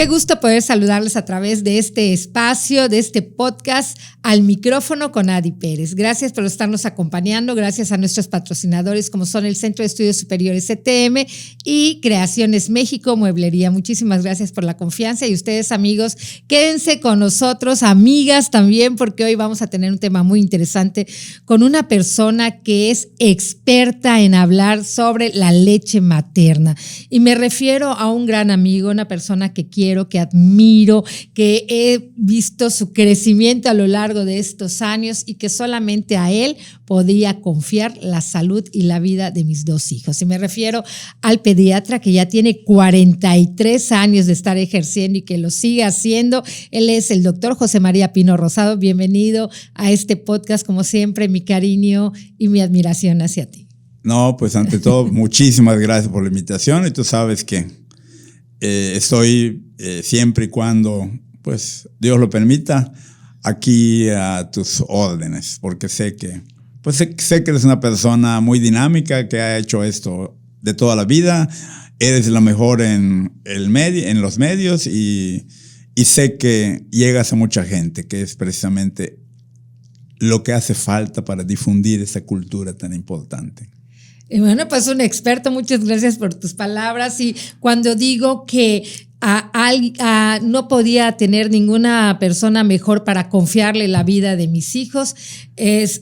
Qué gusto poder saludarles a través de este espacio, de este podcast, al micrófono con Adi Pérez. Gracias por estarnos acompañando, gracias a nuestros patrocinadores como son el Centro de Estudios Superiores CTM y Creaciones México Mueblería. Muchísimas gracias por la confianza y ustedes, amigos, quédense con nosotros, amigas también, porque hoy vamos a tener un tema muy interesante con una persona que es experta en hablar sobre la leche materna. Y me refiero a un gran amigo, una persona que quiero, que admiro, que he visto su crecimiento a lo largo de estos años y que solamente a él podía confiar la salud y la vida de mis dos hijos. Y me refiero al pediatra que ya tiene 43 años de estar ejerciendo y que lo sigue haciendo. Él es el doctor José María Pino Rosado. Bienvenido a este podcast. Como siempre, mi cariño y mi admiración hacia ti. No, pues ante todo, muchísimas gracias por la invitación y tú sabes que estoy siempre y cuando pues Dios lo permita aquí a tus órdenes, porque sé que eres una persona muy dinámica que ha hecho esto de toda la vida, eres la mejor en los medios y sé que llegas a mucha gente, que es precisamente lo que hace falta para difundir esa cultura tan importante. Y bueno, pues un experto, muchas gracias por tus palabras. Y cuando digo que no podía tener ninguna persona mejor para confiarle la vida de mis hijos,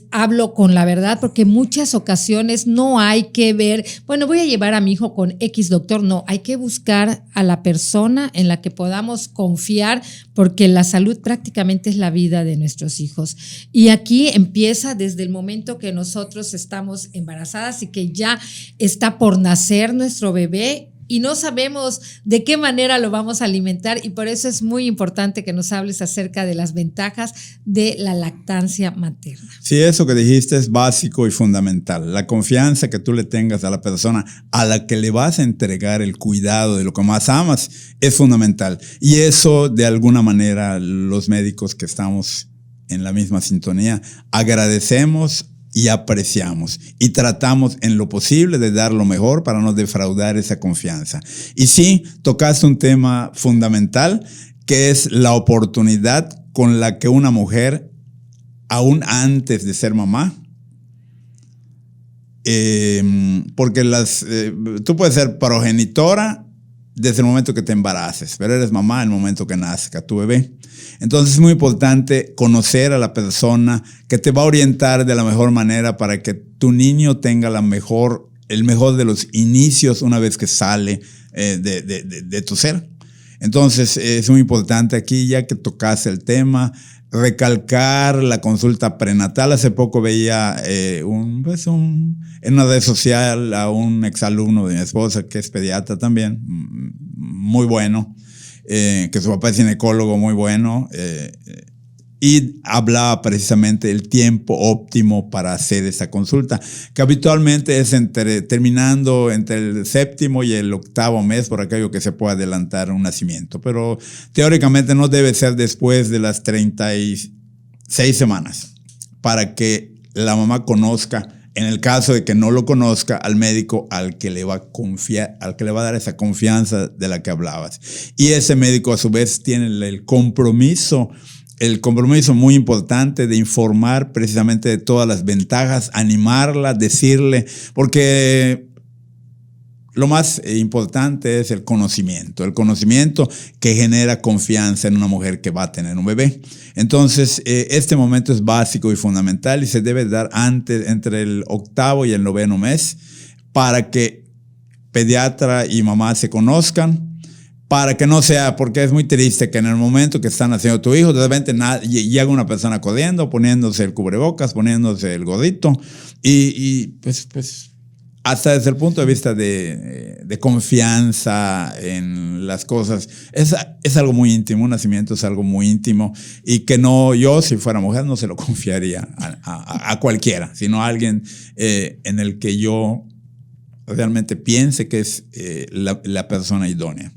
hablo con la verdad, porque en muchas ocasiones no hay que ver, bueno, voy a llevar a mi hijo con X doctor, no, hay que buscar a la persona en la que podamos confiar, porque la salud prácticamente es la vida de nuestros hijos. Y aquí empieza desde el momento que nosotros estamos embarazadas y que ya está por nacer nuestro bebé, y no sabemos de qué manera lo vamos a alimentar, y por eso es muy importante que nos hables acerca de las ventajas de la lactancia materna. Sí, eso que dijiste es básico y fundamental. La confianza que tú le tengas a la persona a la que le vas a entregar el cuidado de lo que más amas es fundamental. Y eso, de alguna manera, los médicos que estamos en la misma sintonía, agradecemos y apreciamos y tratamos en lo posible de dar lo mejor para no defraudar esa confianza. Y sí, tocaste un tema fundamental que es la oportunidad con la que una mujer, aún antes de ser mamá, porque tú puedes ser progenitora desde el momento que te embaraces, pero eres mamá en el momento que nazca tu bebé. Entonces es muy importante conocer a la persona que te va a orientar de la mejor manera para que tu niño tenga el mejor de los inicios una vez que sale de tu ser. Entonces es muy importante aquí, ya que tocaste el tema, recalcar la consulta prenatal. Hace poco veía en una red social a un exalumno de mi esposa que es pediatra también, muy bueno, que su papá es ginecólogo muy bueno, y hablaba precisamente del tiempo óptimo para hacer esa consulta, que habitualmente es terminando entre el 7º y el 8º mes, por aquello que se puede adelantar un nacimiento, pero teóricamente no debe ser después de las 36 semanas, para que la mamá conozca, en el caso de que no lo conozca, al médico al que le va a confiar, al que le va a dar esa confianza de la que hablabas. Y ese médico a su vez tiene el compromiso muy importante de informar precisamente de todas las ventajas, animarla, decirle, porque lo más importante es el conocimiento que genera confianza en una mujer que va a tener un bebé. Entonces, este momento es básico y fundamental y se debe dar entre el 8º y el 9º mes, para que pediatra y mamá se conozcan, para que no sea, porque es muy triste que en el momento que están haciendo tu hijo, de repente llega una persona corriendo, poniéndose el cubrebocas, poniéndose el gorrito, y pues hasta desde el punto de vista de confianza en las cosas, es algo muy íntimo. Un nacimiento es algo muy íntimo, y que yo, si fuera mujer, no se lo confiaría a cualquiera, sino a alguien en el que yo realmente piense que es la persona idónea.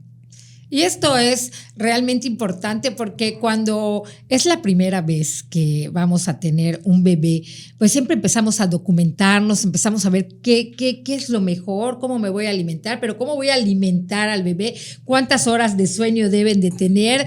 Y esto es realmente importante porque cuando es la primera vez que vamos a tener un bebé, pues siempre empezamos a documentarnos, empezamos a ver qué es lo mejor, cómo me voy a alimentar, pero cómo voy a alimentar al bebé, cuántas horas de sueño deben de tener,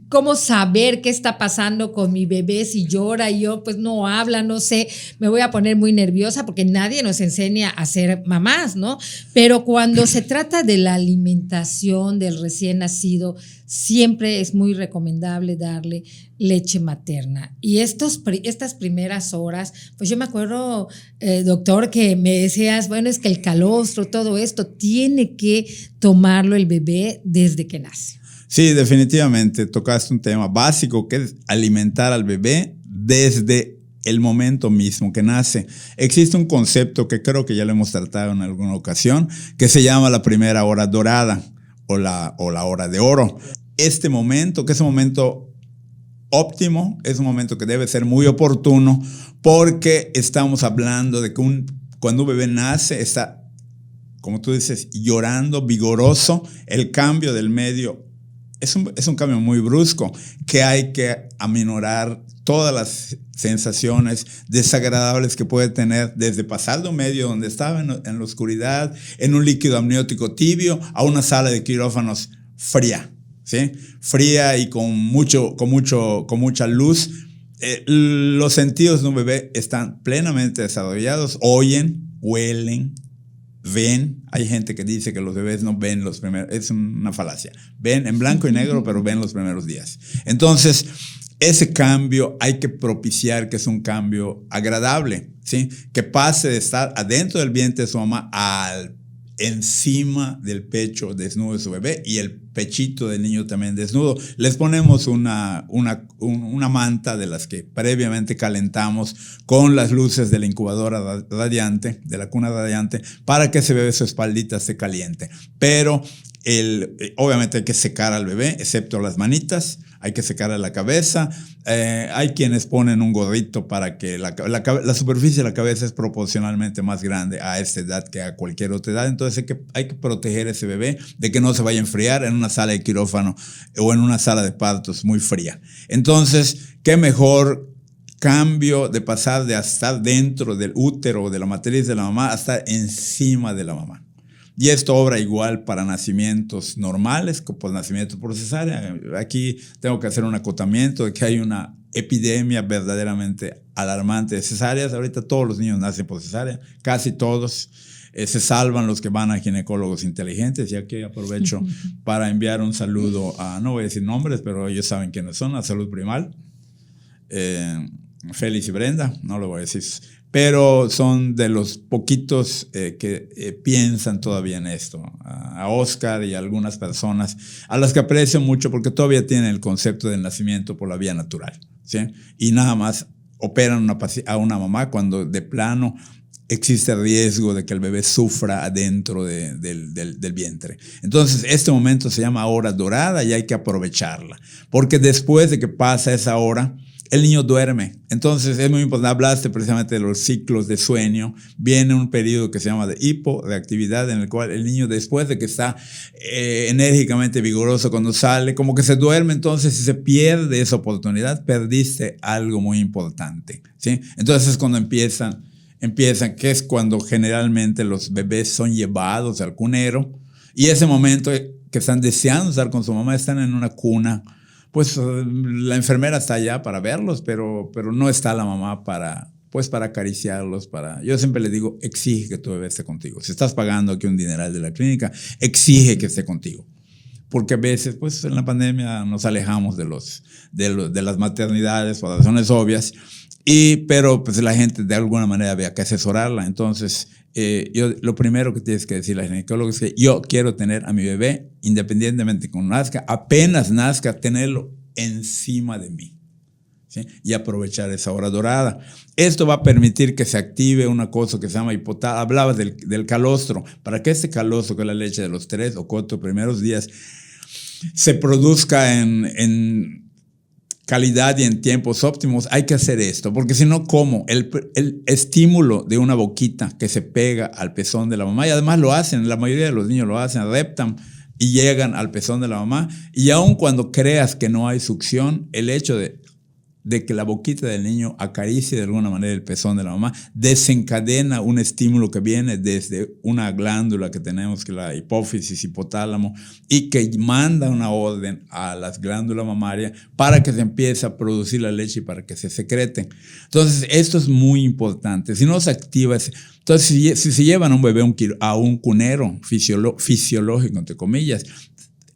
cómo saber qué está pasando con mi bebé si llora y yo pues no habla, no sé, me voy a poner muy nerviosa porque nadie nos enseña a ser mamás, ¿no? Pero cuando se trata de la alimentación del recién nacido, siempre es muy recomendable darle leche materna. Y estas primeras horas, pues yo me acuerdo, doctor, que me decías, bueno, es que el calostro, todo esto, tiene que tomarlo el bebé desde que nace. Sí, definitivamente tocaste un tema básico que es alimentar al bebé desde el momento mismo que nace. Existe un concepto que creo que ya lo hemos tratado en alguna ocasión, que se llama la primera hora dorada o la hora de oro. Este momento, que es un momento óptimo, es un momento que debe ser muy oportuno porque estamos hablando de que cuando un bebé nace está, como tú dices, llorando, vigoroso. El cambio del medio es un cambio muy brusco que hay que aminorar todas las sensaciones desagradables que puede tener desde pasar de un medio donde estaba en la oscuridad, en un líquido amniótico tibio, a una sala de quirófanos fría, ¿sí? Fría y con mucha luz. Los sentidos de un bebé están plenamente desarrollados, oyen, huelen, ven. Hay gente que dice que los bebés no ven los primeros, es una falacia. Ven en blanco y negro, pero ven los primeros días. Entonces, ese cambio hay que propiciar que es un cambio agradable, ¿sí? Que pase de estar adentro del vientre de su mamá encima del pecho desnudo de su bebé y el pechito del niño también desnudo. Les ponemos una manta de las que previamente calentamos con las luces de la incubadora radiante, de la cuna radiante, para que ese bebé, su espaldita esté caliente. Pero obviamente hay que secar al bebé, excepto las manitas, hay que secarle la cabeza. Hay quienes ponen un gorrito para que la superficie de la cabeza es proporcionalmente más grande a esta edad que a cualquier otra edad. Entonces hay que proteger a ese bebé de que no se vaya a enfriar en una sala de quirófano o en una sala de partos muy fría. Entonces, qué mejor cambio de pasar de estar dentro del útero o de la matriz de la mamá a estar encima de la mamá. Y esto obra igual para nacimientos normales, como nacimientos por cesárea. Aquí tengo que hacer un acotamiento de que hay una epidemia verdaderamente alarmante de cesáreas. Ahorita todos los niños nacen por cesárea, casi todos. Se salvan los que van a ginecólogos inteligentes. Y aquí aprovecho para enviar un saludo no voy a decir nombres, pero ellos saben quiénes son, a Salud Primal. Félix y Brenda, no lo voy a decir. Pero son de los poquitos que piensan todavía en esto. A Oscar y a algunas personas a las que aprecio mucho porque todavía tienen el concepto del nacimiento por la vía natural, ¿sí? Y nada más operan a una mamá cuando de plano existe riesgo de que el bebé sufra adentro del vientre. Entonces, este momento se llama hora dorada y hay que aprovecharla. Porque después de que pasa esa hora, el niño duerme. Entonces es muy importante. Hablaste precisamente de los ciclos de sueño. Viene un periodo que se llama de hiporeactividad, en el cual el niño, después de que está enérgicamente vigoroso, cuando sale, como que se duerme. Entonces, si se pierde esa oportunidad, perdiste algo muy importante, ¿sí? Entonces es cuando empiezan, que es cuando generalmente los bebés son llevados al cunero. Y ese momento que están deseando estar con su mamá, están en una cuna. Pues la enfermera está allá para verlos, pero no está la mamá para acariciarlos. Yo siempre le digo, exige que tu bebé esté contigo. Si estás pagando aquí un dineral de la clínica, exige que esté contigo. Porque a veces, pues en la pandemia nos alejamos de las maternidades por razones obvias, pero pues la gente de alguna manera había que asesorarla. Entonces, lo primero que tienes que decirle al ginecólogo es que yo quiero tener a mi bebé, independientemente con nazca, apenas nazca, tenerlo encima de mí, ¿sí? Y aprovechar esa hora dorada. Esto va a permitir que se active una cosa que se llama hipotálamo. Hablabas del calostro. Para que este calostro, que es la leche de los 3 o 4 primeros días, se produzca en calidad y en tiempos óptimos, hay que hacer esto, porque si no, ¿cómo? El estímulo de una boquita que se pega al pezón de la mamá, y además lo hacen, la mayoría de los niños lo hacen, adaptan y llegan al pezón de la mamá. Y aun cuando creas que no hay succión, el hecho de que la boquita del niño acaricie de alguna manera el pezón de la mamá desencadena un estímulo que viene desde una glándula que tenemos, que es la hipófisis, hipotálamo, y que manda una orden a las glándulas mamarias para que se empiece a producir la leche y para que se secreten. Entonces, esto es muy importante. Si no se activa, entonces si se llevan a un bebé a un cunero fisiológico, entre comillas,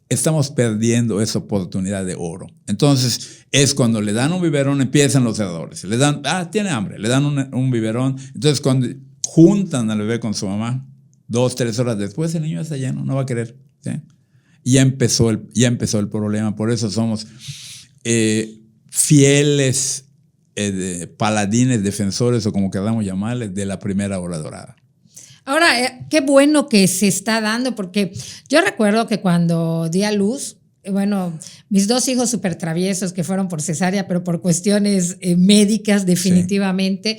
estamos perdiendo esa oportunidad de oro. Entonces, es cuando le dan un biberón, empiezan los errores. Le dan, tiene hambre, le dan un biberón. Entonces, cuando juntan al bebé con su mamá, 2, 3 horas después, el niño está lleno, no va a querer. ¿Sí? Y ya empezó el problema. Por eso somos fieles paladines, defensores, o como queramos llamarles, de la primera hora dorada. Ahora, qué bueno que se está dando, porque yo recuerdo que cuando di a luz, bueno, mis 2 hijos súper traviesos que fueron por cesárea, pero por cuestiones médicas definitivamente,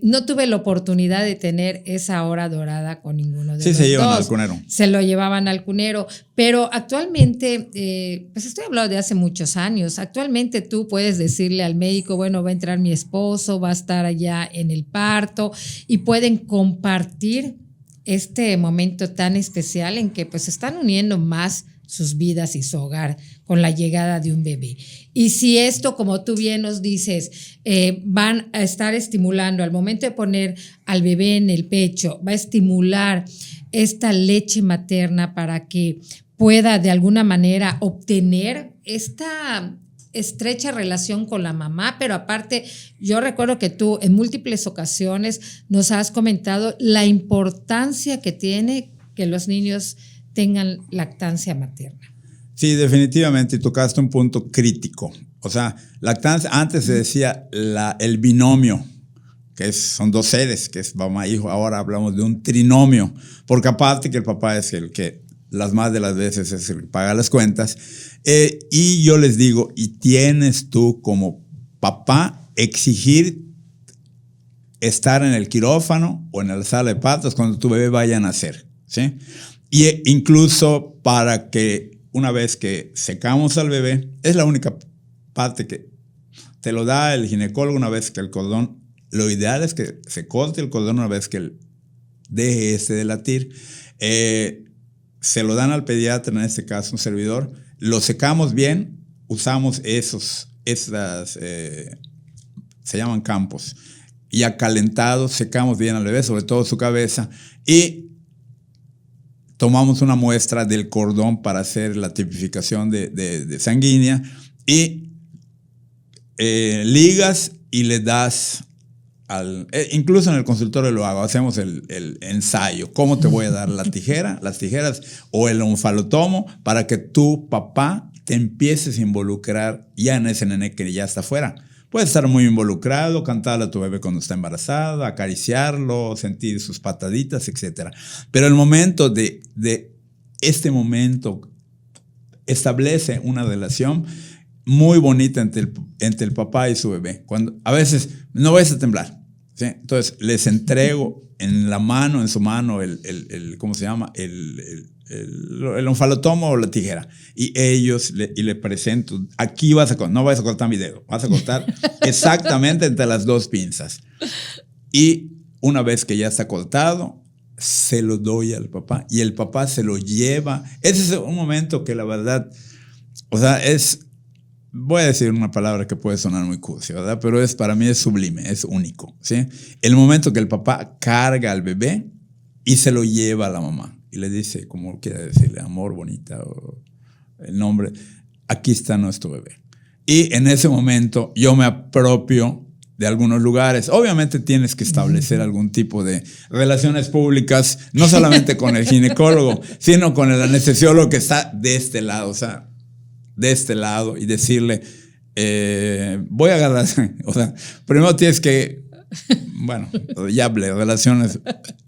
no tuve la oportunidad de tener esa hora dorada con ninguno de los dos. Sí, se llevan al cunero. Se lo llevaban al cunero, pero actualmente, pues estoy hablando de hace muchos años, actualmente tú puedes decirle al médico, bueno, va a entrar mi esposo, va a estar allá en el parto, y pueden compartir este momento tan especial en que pues se están uniendo más sus vidas y su hogar con la llegada de un bebé. Y si esto, como tú bien nos dices, van a estar estimulando al momento de poner al bebé en el pecho, va a estimular esta leche materna para que pueda de alguna manera obtener esta estrecha relación con la mamá, pero aparte yo recuerdo que tú en múltiples ocasiones nos has comentado la importancia que tiene que los niños tengan lactancia materna. Sí, definitivamente, y tocaste un punto crítico. O sea, lactancia, antes se decía el binomio, que son 2 seres, que es mamá e hijo. Ahora hablamos de un trinomio, porque aparte que el papá es el que las más de las veces es el que paga las cuentas. Y yo les digo, y tienes tú como papá exigir estar en el quirófano o en la sala de partos cuando tu bebé vaya a nacer, ¿sí? Y incluso para que una vez que secamos al bebé, es la única parte que te lo da el ginecólogo una vez que el cordón, lo ideal es que se corte el cordón una vez que deje de latir. Se lo dan al pediatra, en este caso un servidor, lo secamos bien, usamos se llaman campos, ya calentados, secamos bien al bebé, sobre todo su cabeza, y tomamos una muestra del cordón para hacer la tipificación de sanguínea, y ligas y le das incluso en el consultorio lo hago, hacemos el ensayo, cómo te voy a dar las tijeras o el onfalotomo para que tu papá te empieces a involucrar ya en ese nene que ya está afuera. Puedes estar muy involucrado, cantarle a tu bebé cuando está embarazada, acariciarlo, sentir sus pataditas, etc. Pero el momento este momento establece una relación muy bonita entre el papá y su bebé. A veces no vayas a temblar, ¿sí? Entonces les entrego en su mano ¿cómo se llama? El onfalotomo o la tijera, y le presento, aquí no vas a cortar mi dedo, vas a cortar exactamente entre las 2 pinzas, y una vez que ya está cortado se lo doy al papá y el papá se lo lleva. Ese es un momento que la verdad, o sea, voy a decir una palabra que puede sonar muy cursi, ¿verdad? Pero para mí es sublime, es único, ¿sí? El momento que el papá carga al bebé y se lo lleva a la mamá y le dice, como quiera decirle, amor, bonita, o el nombre, aquí está nuestro bebé. Y en ese momento yo me apropio de algunos lugares. Obviamente tienes que establecer algún tipo de relaciones públicas, no solamente con el ginecólogo, sino con el anestesiólogo que está de este lado, o sea, de este lado, y decirle, voy a agarrar, o sea, primero tienes que, bueno, ya hablé, relaciones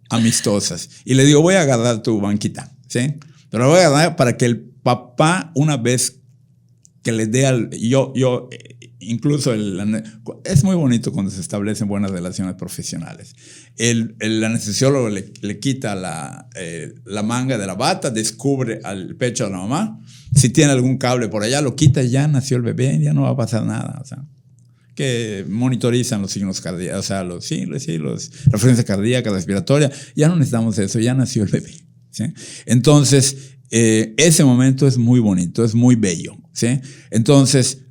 amistosas, y le digo, voy a agarrar tu banquita, ¿sí? Pero la voy a agarrar para que el papá, una vez que le dé incluso es muy bonito cuando se establecen buenas relaciones profesionales. El anestesiólogo le quita la manga de la bata, descubre al pecho de la mamá. Si tiene algún cable por allá, lo quita y ya nació el bebé, ya no va a pasar nada. O sea, que monitorizan los signos cardíacos, o sea, los frecuencia cardíaca, respiratoria. Ya no necesitamos eso, ya nació el bebé, ¿sí? Entonces, ese momento es muy bonito, es muy bello, ¿sí? Entonces,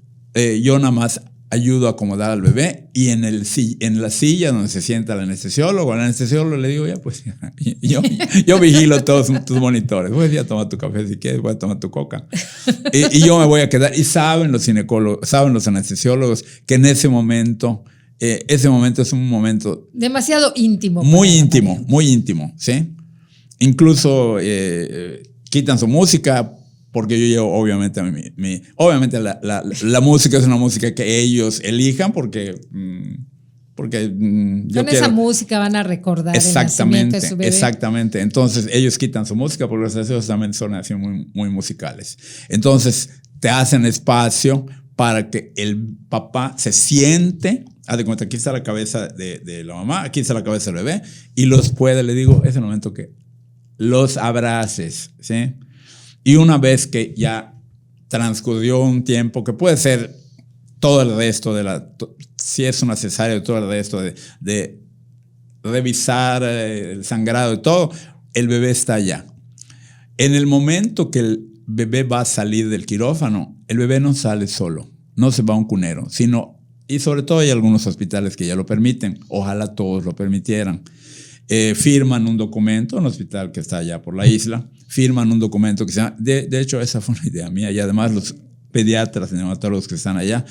yo nada más ayudo a acomodar al bebé y en la silla donde se sienta el anestesiólogo, al anestesiólogo le digo, ya pues, yo vigilo todos tus monitores, voy a tomar tu café si quieres, voy a tomar tu coca. Y yo me voy a quedar, y saben los ginecólogos, saben los anestesiólogos que en ese momento es un momento demasiado íntimo. Muy íntimo, ¿sí? Incluso quitan su música, porque yo llevo, obviamente, obviamente la música es una música que ellos elijan porque yo con esa música van a recordar el nacimiento de su bebé. Exactamente. Entonces ellos quitan su música porque los deseos también son así muy, muy musicales. Entonces te hacen espacio para que el papá se siente. Haz de cuenta, aquí está la cabeza de la mamá, aquí está la cabeza del bebé, y le digo, es el momento que los abraces, ¿sí? Y una vez que ya transcurrió un tiempo, que puede ser todo el resto si es una cesárea, todo el resto de revisar el sangrado y todo, el bebé está allá. En el momento que el bebé va a salir del quirófano, el bebé no sale solo, no se va a un cunero, y sobre todo hay algunos hospitales que ya lo permiten, ojalá todos lo permitieran. Firman un documento, un hospital que está allá por la isla, firman un documento que se llama, de hecho esa fue una idea mía, y además los pediatras y neonatólogos que están allá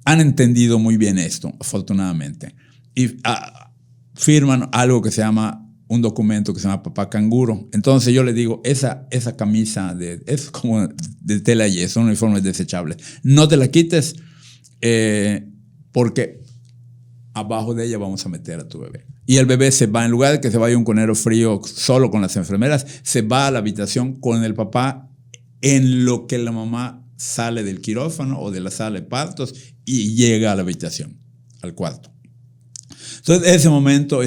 han entendido muy bien esto, afortunadamente, y firman algo que se llama, un documento que se llama papá canguro. Entonces yo le digo, esa camisa es como de tela y son uniformes desechables, no te la quites porque abajo de ella vamos a meter a tu bebé. Y el bebé se va, en lugar de que se vaya a un cunero frío solo con las enfermeras, se va a la habitación con el papá en lo que la mamá sale del quirófano o de la sala de partos y llega a la habitación, al cuarto. Entonces, ese momento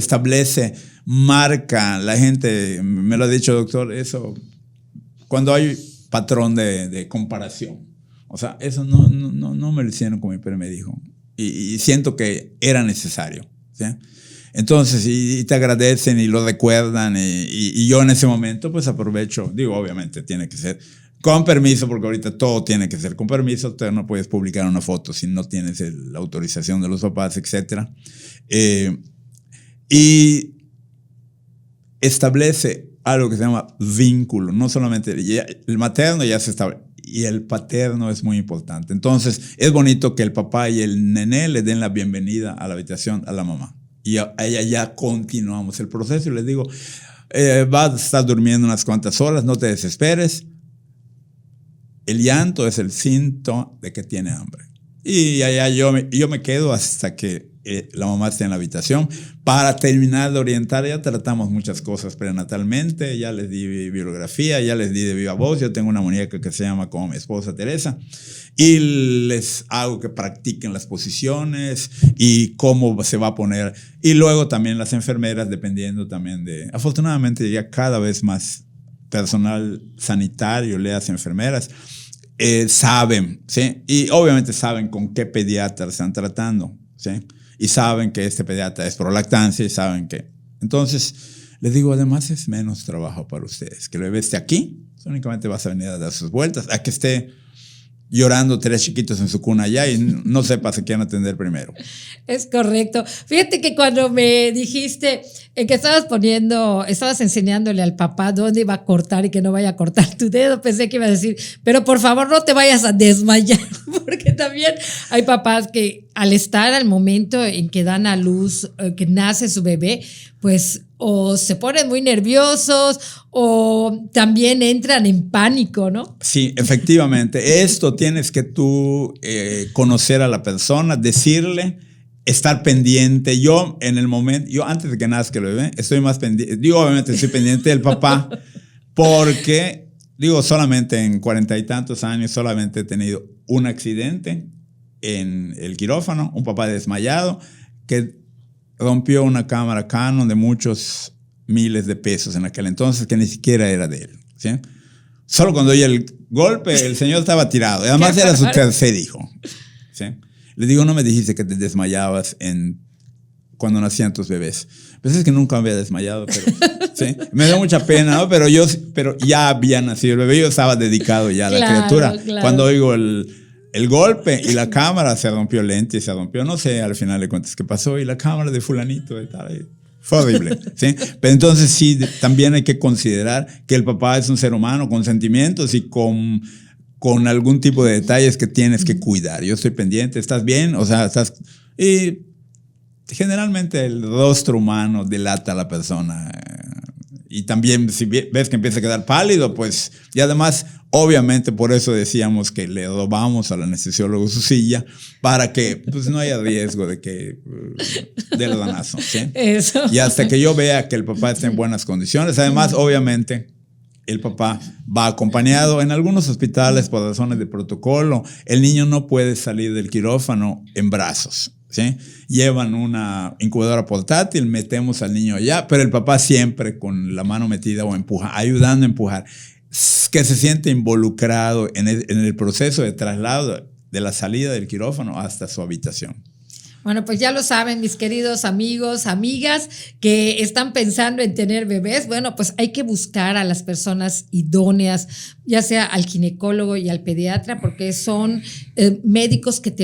marca, la gente, me lo ha dicho doctor, eso, cuando hay patrón de comparación. O sea, eso no me lo hicieron como mi padre me dijo. Y siento que era necesario, ¿sí? Entonces, y te agradecen y lo recuerdan, y yo en ese momento pues aprovecho, digo, obviamente tiene que ser con permiso, porque ahorita todo tiene que ser con permiso, tú no puedes publicar una foto si no tienes la autorización de los papás, etc. Y establece algo que se llama vínculo, no solamente el materno ya se establece, y el paterno es muy importante. Entonces, es bonito que el papá y el nené le den la bienvenida a la habitación a la mamá. Y a ella ya continuamos el proceso y les digo, vas a estar durmiendo unas cuantas horas, no te desesperes. El llanto es el síntoma de que tiene hambre. Y allá yo me quedo hasta que la mamá esté en la habitación. Para terminar de orientar, ya tratamos muchas cosas prenatalmente, ya les di bibliografía, ya les di de viva voz. Yo tengo una muñeca que se llama como mi esposa Teresa, y les hago que practiquen las posiciones y cómo se va a poner. Y luego también las enfermeras, dependiendo también afortunadamente ya cada vez más personal sanitario, las enfermeras, saben, ¿sí? Y obviamente saben con qué pediatra están tratando, ¿sí? Y saben que este pediatra es prolactancia y saben que. Entonces, les digo, además es menos trabajo para ustedes. Que el bebé esté aquí, únicamente vas a venir a dar sus vueltas, a que esté llorando 3 chiquitos en su cuna allá y no sepas a quién atender primero. Es correcto. Fíjate que cuando me dijiste que estabas enseñándole al papá dónde iba a cortar y que no vaya a cortar tu dedo, pensé que iba a decir, pero por favor no te vayas a desmayar, porque también hay papás que al estar al momento en que dan a luz, que nace su bebé, pues o se ponen muy nerviosos o también entran en pánico, ¿no? Sí, efectivamente. Esto tienes que tú conocer a la persona, decirle, estar pendiente. Yo antes de que nazca el bebé, estoy más pendiente. Digo, obviamente estoy pendiente del papá porque, solamente en 40 y tantos años solamente he tenido un accidente en el quirófano, un papá desmayado que rompió una cámara Canon de muchos miles de pesos en aquel entonces, que ni siquiera era de él, ¿sí? Solo cuando oye el golpe, el señor estaba tirado. Además era su tercer hijo, ¿sí? Le digo, no me dijiste que te desmayabas cuando nacían tus bebés. Pues es que nunca había desmayado, pero ¿sí? Me da mucha pena, ¿no? Pero ya había nacido el bebé, yo estaba dedicado ya a la criatura. Claro. Cuando oigo el golpe y la cámara se rompió lente y se rompió, no sé, al final de cuentas qué pasó, y la cámara de fulanito y tal, fue horrible, ¿sí? Pero entonces sí, también hay que considerar que el papá es un ser humano con sentimientos y con algún tipo de detalles que tienes que cuidar. Yo estoy pendiente, ¿estás bien? O sea, y generalmente el rostro humano delata a la persona. Y también si ves que empieza a quedar pálido, pues, y además, obviamente, por eso decíamos que le robamos al anestesiólogo su silla, para que pues, no haya riesgo del ranazo, ¿sí? Eso. Y hasta que yo vea que el papá está en buenas condiciones. Además, obviamente, el papá va acompañado. En algunos hospitales, por razones de protocolo, el niño no puede salir del quirófano en brazos, ¿sí? Llevan una incubadora portátil, metemos al niño allá, pero el papá siempre con la mano metida o ayudando a empujar, que se siente involucrado en el proceso de traslado de la salida del quirófano hasta su habitación. Bueno, pues ya lo saben, mis queridos amigos, amigas que están pensando en tener bebés. Bueno, pues hay que buscar a las personas idóneas, ya sea al ginecólogo y al pediatra, porque son médicos que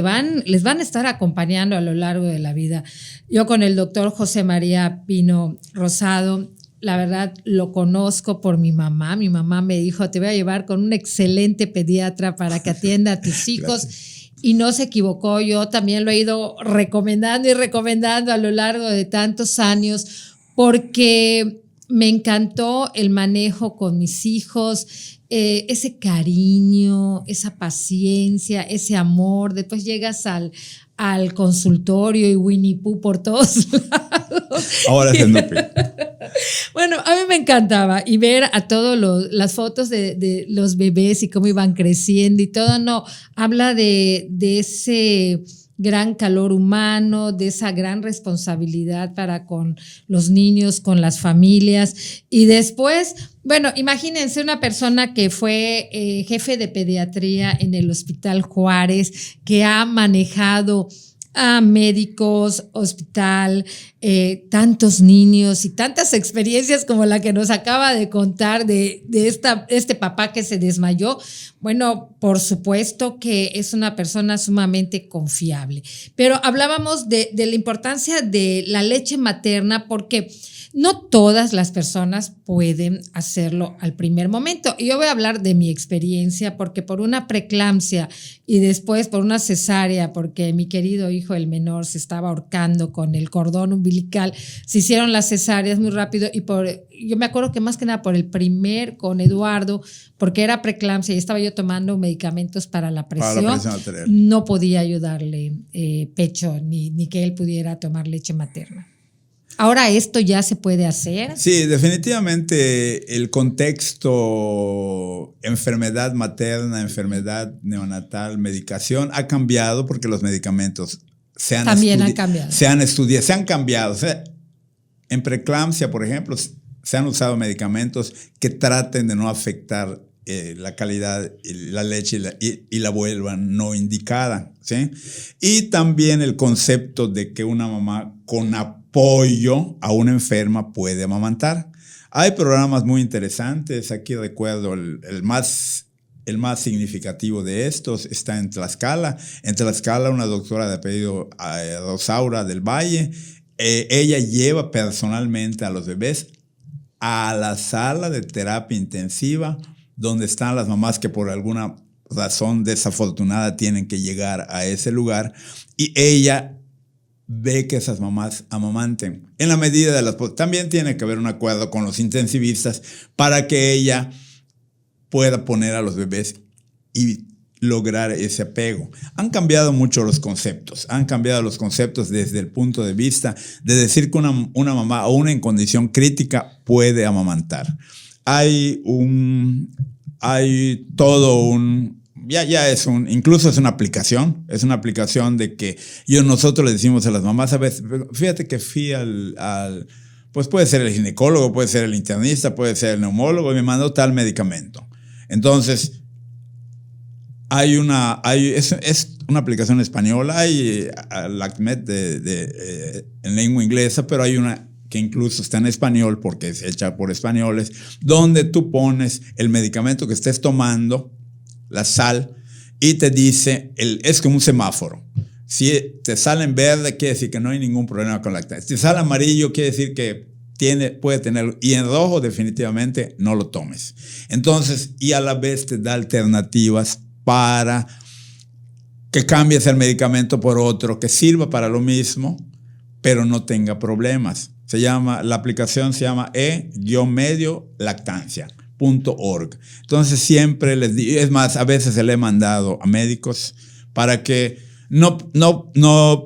les van a estar acompañando a lo largo de la vida. Yo con el doctor José María Pino Rosado, la verdad lo conozco por mi mamá. Mi mamá me dijo, te voy a llevar con un excelente pediatra para que atienda a tus hijos. Gracias. Y no se equivocó, yo también lo he ido recomendando a lo largo de tantos años, porque me encantó el manejo con mis hijos, ese cariño, esa paciencia, ese amor. Después llegas al consultorio y Winnie Pooh por todos lados. Ahora es el Nupi. Bueno, a mí me encantaba y ver a todas las fotos de los bebés y cómo iban creciendo y todo, no, habla de ese gran calor humano, de esa gran responsabilidad para con los niños, con las familias. Y después, bueno, imagínense una persona que fue jefe de pediatría en el Hospital Juárez, que ha manejado a médicos, hospital, tantos niños y tantas experiencias como la que nos acaba de contar de este papá que se desmayó. Bueno, por supuesto que es una persona sumamente confiable. Pero hablábamos de la importancia de la leche materna porque no todas las personas pueden hacerlo al primer momento. Y yo voy a hablar de mi experiencia porque por una preeclampsia y después por una cesárea, porque mi querido hijo, el menor, se estaba ahorcando con el cordón umbilical, se hicieron las cesáreas muy rápido y yo me acuerdo que más que nada por el primer con Eduardo, porque era preeclampsia y estaba yo tomando medicamentos para la presión arterial. No podía ayudarle pecho ni que él pudiera tomar leche materna. ¿Ahora esto ya se puede hacer? Sí, definitivamente el contexto enfermedad materna, enfermedad neonatal, medicación ha cambiado porque los medicamentos se han cambiado. O sea, en preeclampsia, por ejemplo, se han usado medicamentos que traten de no afectar la calidad, la leche y la vuelvan no indicada, ¿sí? Y también el concepto de que una mamá con apoyo a una enferma puede amamantar. Hay programas muy interesantes. Aquí recuerdo el más significativo de estos está en Tlaxcala. En Tlaxcala, una doctora de apellido Rosaura del Valle, ella lleva personalmente a los bebés a la sala de terapia intensiva donde están las mamás que por alguna razón desafortunada tienen que llegar a ese lugar, y ella ve que esas mamás amamanten. En la medida de las... También tiene que haber un acuerdo con los intensivistas para que ella pueda poner a los bebés y lograr ese apego. Han cambiado mucho los conceptos. Han cambiado los conceptos desde el punto de vista de decir que una mamá o una en condición crítica puede amamantar. Hay todo un ya incluso es una aplicación de que nosotros le decimos a las mamás a veces, fíjate que fui pues puede ser el ginecólogo, puede ser el internista, puede ser el neumólogo y me mandó tal medicamento. Entonces, es una aplicación española, hay LACMED en lengua inglesa, pero hay una que incluso está en español porque es hecha por españoles, donde tú pones el medicamento que estés tomando, la sal, y te dice, es como un semáforo. Si te sale en verde, quiere decir que no hay ningún problema con lactancia. Si te sale amarillo, quiere decir que puede tenerlo. Y en rojo, definitivamente, no lo tomes. Entonces, y a la vez te da alternativas para que cambies el medicamento por otro que sirva para lo mismo, pero no tenga problemas. La aplicación se llama e-lactancia.org. Entonces siempre les digo, es más, a veces se le he mandado a médicos para que no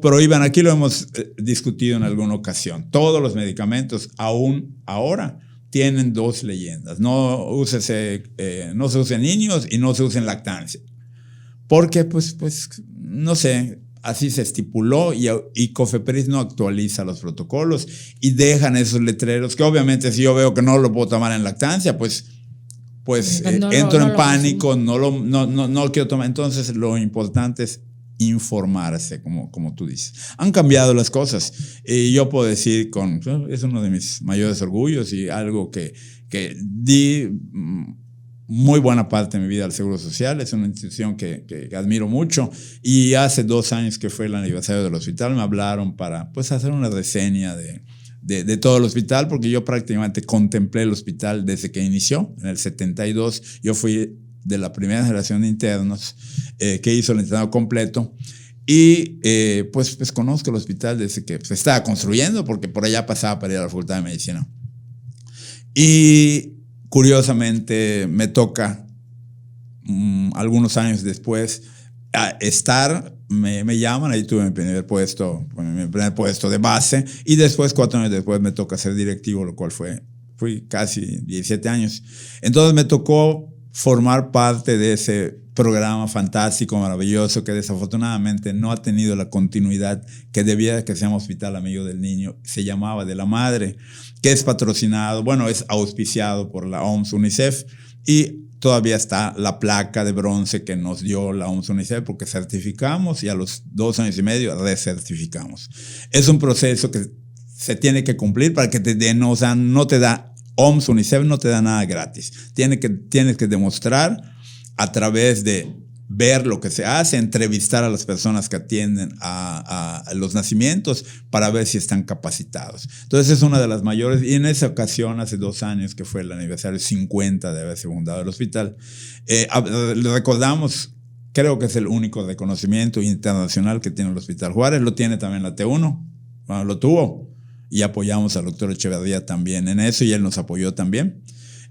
prohíban. Aquí lo hemos discutido en alguna ocasión. Todos los medicamentos, aún ahora, tienen 2 leyendas. No se usen niños y no se usen lactancia. Porque, pues, no sé, así se estipuló y COFEPRIS no actualiza los protocolos y dejan esos letreros que obviamente si yo veo que no lo puedo tomar en lactancia, pues entro en pánico, no lo quiero tomar. Entonces lo importante es informarse, como tú dices. Han cambiado las cosas y yo puedo decir es uno de mis mayores orgullos y algo que di muy buena parte de mi vida al Seguro Social. Es una institución que admiro mucho y hace 2 años que fue el aniversario del hospital me hablaron para pues hacer una reseña de todo el hospital, porque yo prácticamente contemplé el hospital desde que inició en el 72. Yo fui de la primera generación de internos que hizo el internado completo y pues conozco el hospital desde que se estaba construyendo, porque por allá pasaba para ir a la Facultad de Medicina. Y curiosamente me toca algunos años después me llaman, ahí tuve mi primer puesto de base y después 4 años después me toca ser directivo, lo cual fui casi 17 años. Entonces me tocó formar parte de ese programa fantástico, maravilloso, que desafortunadamente no ha tenido la continuidad que debía, que se llama Hospital Amigo del Niño, se llamaba de la Madre, que es patrocinado, es auspiciado por la OMS UNICEF y todavía está la placa de bronce que nos dio la OMS UNICEF porque certificamos y a los 2 años y medio recertificamos. Es un proceso que se tiene que cumplir para que te den, no te da OMS UNICEF, no te da nada gratis. Tienes que demostrar a través de ver lo que se hace, entrevistar a las personas que atienden a los nacimientos para ver si están capacitados. Entonces es una de las mayores, y en esa ocasión, hace 2 años, que fue el aniversario 50 de haberse fundado el hospital, le recordamos, creo que es el único reconocimiento internacional que tiene el Hospital Juárez, lo tiene también la T1, lo tuvo, y apoyamos al doctor Echeverría también en eso, y él nos apoyó también.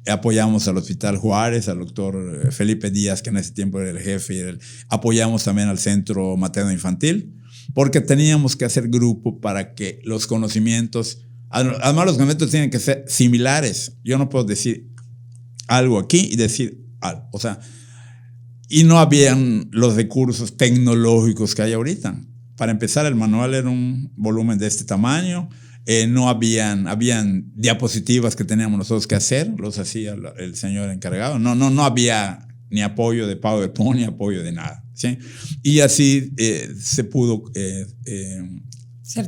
Apoyamos al Hospital Juárez, al doctor Felipe Díaz, que en ese tiempo era el jefe, apoyamos también al Centro Materno Infantil, porque teníamos que hacer grupo para que los conocimientos, además los conocimientos tienen que ser similares. Yo no puedo decir algo aquí y decir algo, y no habían los recursos tecnológicos que hay ahorita. Para empezar, el manual era un volumen de este tamaño. No habían diapositivas que teníamos nosotros que hacer, los hacía el señor encargado. No había ni apoyo de PowerPoint ni apoyo de nada, ¿sí? Y así se pudo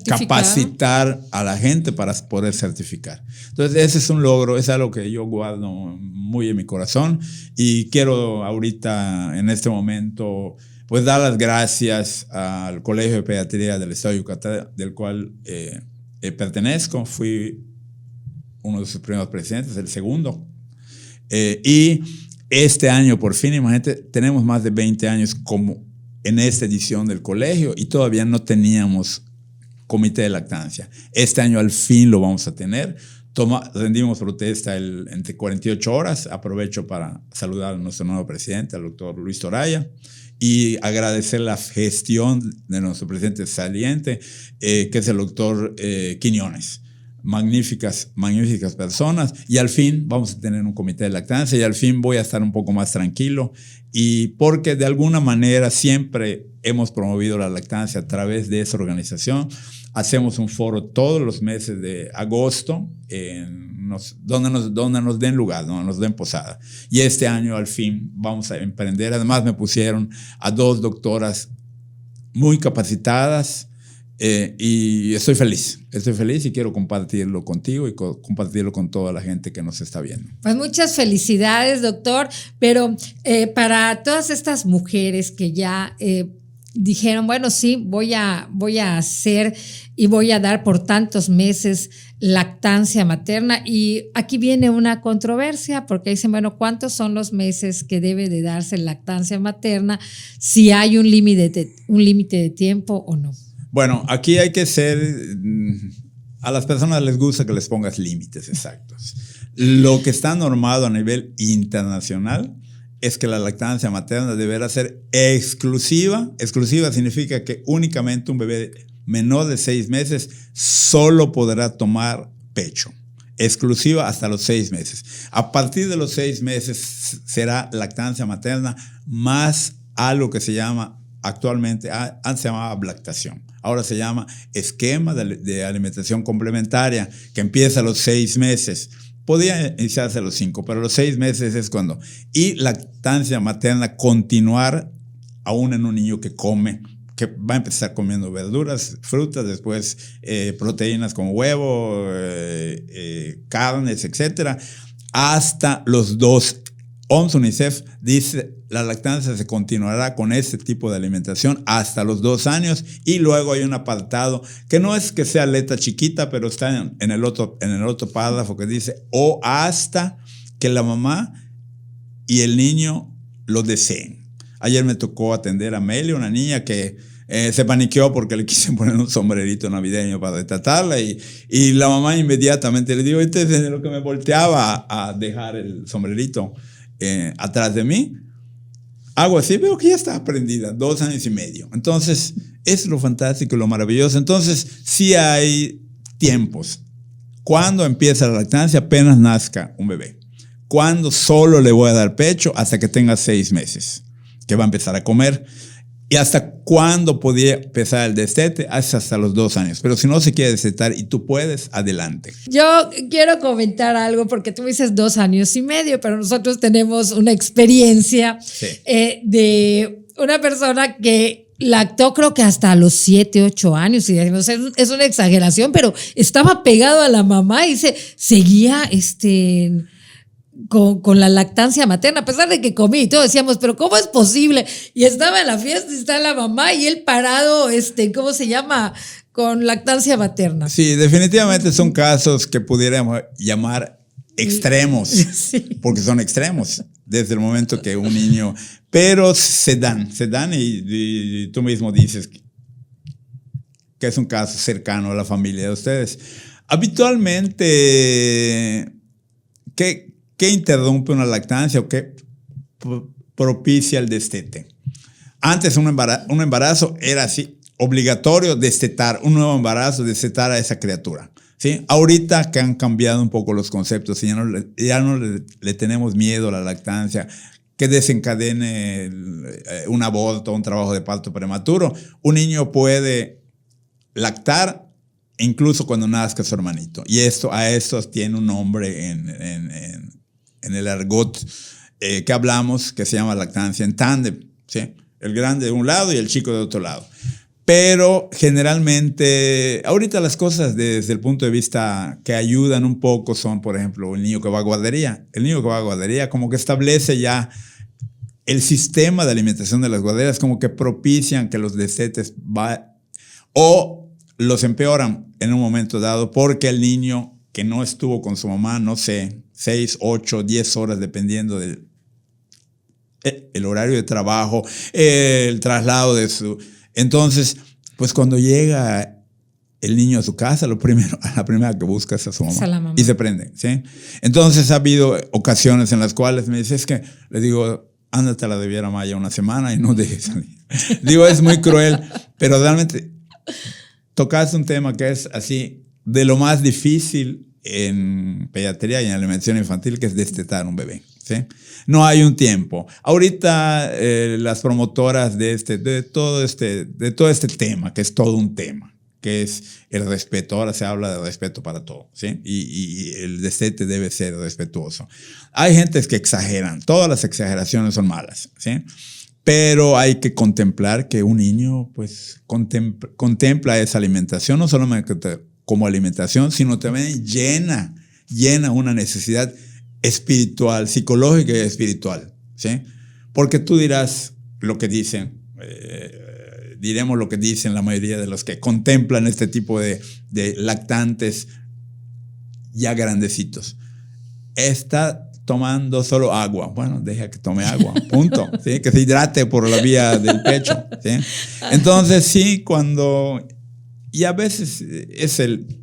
capacitar a la gente para poder certificar. Entonces ese es un logro, es algo que yo guardo muy en mi corazón y quiero ahorita, en este momento, pues dar las gracias al Colegio de Pediatría del Estado de Yucatán, del cual pertenezco. Fui uno de sus primeros presidentes, el segundo. Y este año, por fin, imagínate, tenemos más de 20 años como en esta edición del colegio y todavía no teníamos comité de lactancia. Este año al fin lo vamos a tener. Rendimos protesta entre 48 horas. Aprovecho para saludar a nuestro nuevo presidente, al doctor Luis Toraya, y agradecer la gestión de nuestro presidente saliente, que es el doctor Quiñones. magníficas personas, y al fin vamos a tener un comité de lactancia y al fin voy a estar un poco más tranquilo, y porque de alguna manera siempre hemos promovido la lactancia a través de esa organización. Hacemos un foro todos los meses de agosto donde nos den lugar, donde nos den posada, y este año al fin vamos a emprender. Además me pusieron a 2 doctoras muy capacitadas, y estoy feliz y quiero compartirlo contigo y compartirlo con toda la gente que nos está viendo. Pues muchas felicidades, doctor, pero para todas estas mujeres que ya dijeron, bueno, sí, voy a hacer y voy a dar por tantos meses lactancia materna, y aquí viene una controversia porque dicen, bueno, ¿cuántos son los meses que debe de darse lactancia materna? Si hay un límite de tiempo o no. Bueno, aquí hay que a las personas les gusta que les pongas límites exactos. Lo que está normado a nivel internacional es que la lactancia materna deberá ser exclusiva. Exclusiva significa que únicamente un bebé menor de 6 meses solo podrá tomar pecho. Exclusiva hasta los 6 meses. A partir de los 6 meses será lactancia materna más algo que se llama actualmente, antes se llamaba lactación. Ahora se llama esquema de alimentación complementaria, que empieza a los 6 meses. Podía iniciarse a los 5, pero a los 6 meses es cuando. Y lactancia materna continuar aún en un niño que come, que va a empezar comiendo verduras, frutas, después proteínas como huevo, carnes, etcétera, hasta los 2. OMS UNICEF dice la lactancia se continuará con este tipo de alimentación hasta los 2 años, y luego hay un apartado que no es que sea letra chiquita, pero está en el otro párrafo que dice o hasta que la mamá y el niño lo deseen. Ayer me tocó atender a Meli, una niña que se paniqueó porque le quise poner un sombrerito navideño para retratarla, y la mamá inmediatamente le dijo, este es de lo que me volteaba a dejar el sombrerito atrás de mí. Hago así, veo que ya está aprendida, 2 años y medio. Entonces, es lo fantástico y lo maravilloso. Entonces, sí hay tiempos. ¿Cuándo empieza la lactancia? Apenas nazca un bebé. ¿Cuándo solo le voy a dar pecho? Hasta que tenga 6 meses, que va a empezar a comer. ¿Y hasta cuándo podría empezar el destete? Hasta los 2 años. Pero si no se quiere destetar y tú puedes, adelante. Yo quiero comentar algo porque tú dices 2 años y medio, pero nosotros tenemos una experiencia de una persona que lactó creo que hasta los 7, 8 años. Y decimos, es una exageración, pero estaba pegado a la mamá y seguía con la lactancia materna, a pesar de que comí y todos decíamos, pero ¿cómo es posible? Y estaba en la fiesta y está la mamá y él parado, ¿cómo se llama? Con lactancia materna. Sí, definitivamente son casos que pudiéramos llamar extremos, sí, porque son extremos desde el momento que un niño, pero se dan y tú mismo dices que es un caso cercano a la familia de ustedes. Habitualmente, ¿qué interrumpe una lactancia o qué propicia el destete? Antes un embarazo era así, obligatorio destetar, un nuevo embarazo, destetar a esa criatura, ¿sí? Ahorita que han cambiado un poco los conceptos y ya no le tenemos miedo a la lactancia, que desencadene un aborto, un trabajo de parto prematuro. Un niño puede lactar incluso cuando nazca su hermanito. Y a esto tiene un nombre en el argot que hablamos, que se llama lactancia en tándem, ¿sí? El grande de un lado y el chico de otro lado. Pero generalmente, ahorita las cosas desde el punto de vista que ayudan un poco son, por ejemplo, el niño que va a guardería. El niño que va a guardería como que establece ya el sistema de alimentación de las guarderías, como que propician que los destetes o los empeoran en un momento dado porque el niño que no estuvo con su mamá, no sé, 6, 8, 10 horas, dependiendo del el horario de trabajo, el traslado de su... Entonces, pues cuando llega el niño a su casa, la primera que busca es a su mamá. Y se prende, ¿sí? Entonces ha habido ocasiones en las cuales me dice, es que le digo, ándate a la de Viera Maya una semana y no dejes salir. Digo, es muy cruel, pero realmente tocaste un tema que es así de lo más difícil en pediatría y en alimentación infantil, que es destetar un bebé, ¿sí? No hay un tiempo. Ahorita las promotoras de todo este tema, que es todo un tema, que es el respeto. Ahora se habla de respeto para todo, ¿sí? Y el destete debe ser respetuoso. Hay gentes que exageran. Todas las exageraciones son malas, ¿sí? Pero hay que contemplar que un niño pues contempla esa alimentación, no solamente como alimentación, sino también llena una necesidad espiritual, psicológica y espiritual, ¿sí? Porque tú dirás lo que dicen, diremos lo que dicen la mayoría de los que contemplan este tipo de lactantes ya grandecitos. Está tomando solo agua. Bueno, deja que tome agua, punto, ¿sí? Que se hidrate por la vía del pecho, ¿sí? Entonces, sí, y a veces es el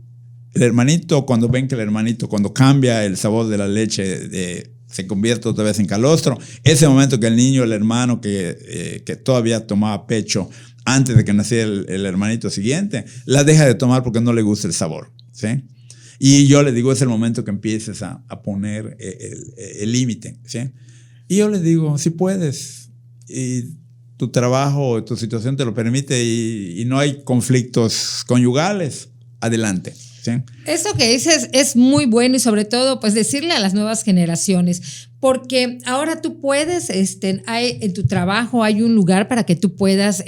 hermanito, cuando ven que el hermanito, cuando cambia el sabor de la leche, se convierte otra vez en calostro, ese momento que el niño, el hermano que todavía tomaba pecho antes de que naciera el hermanito siguiente, la deja de tomar porque no le gusta el sabor, ¿sí? Y yo le digo, es el momento que empieces a poner el límite, ¿sí? Y yo le digo, si puedes, y tu trabajo, tu situación te lo permite y no hay conflictos conyugales, adelante, ¿sí? Eso que dices es muy bueno y sobre todo pues decirle a las nuevas generaciones, porque ahora tú puedes, en tu trabajo hay un lugar para que tú puedas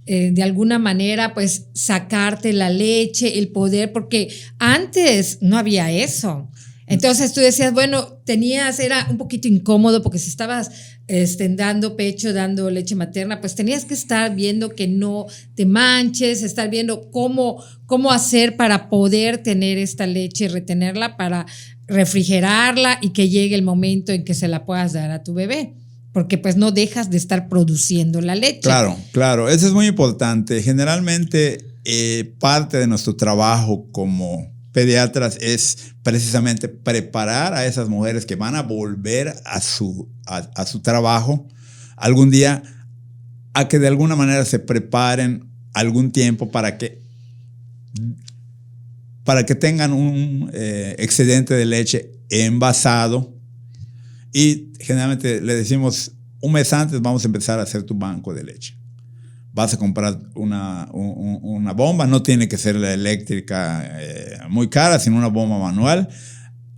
de alguna manera pues sacarte la leche, el poder, porque antes no había eso. Entonces tú decías, bueno, era un poquito incómodo porque si estabas dando pecho, dando leche materna, pues tenías que estar viendo que no te manches, estar viendo cómo hacer para poder tener esta leche y retenerla, para refrigerarla y que llegue el momento en que se la puedas dar a tu bebé. Porque pues no dejas de estar produciendo la leche. Claro, eso es muy importante. Generalmente parte de nuestro trabajo como pediatras es precisamente preparar a esas mujeres que van a volver a su trabajo algún día, a que de alguna manera se preparen algún tiempo para que tengan un excedente de leche envasado. Y generalmente le decimos, un mes antes vamos a empezar a hacer tu banco de leche. Vas a comprar una bomba, no tiene que ser la eléctrica muy cara, sino una bomba manual.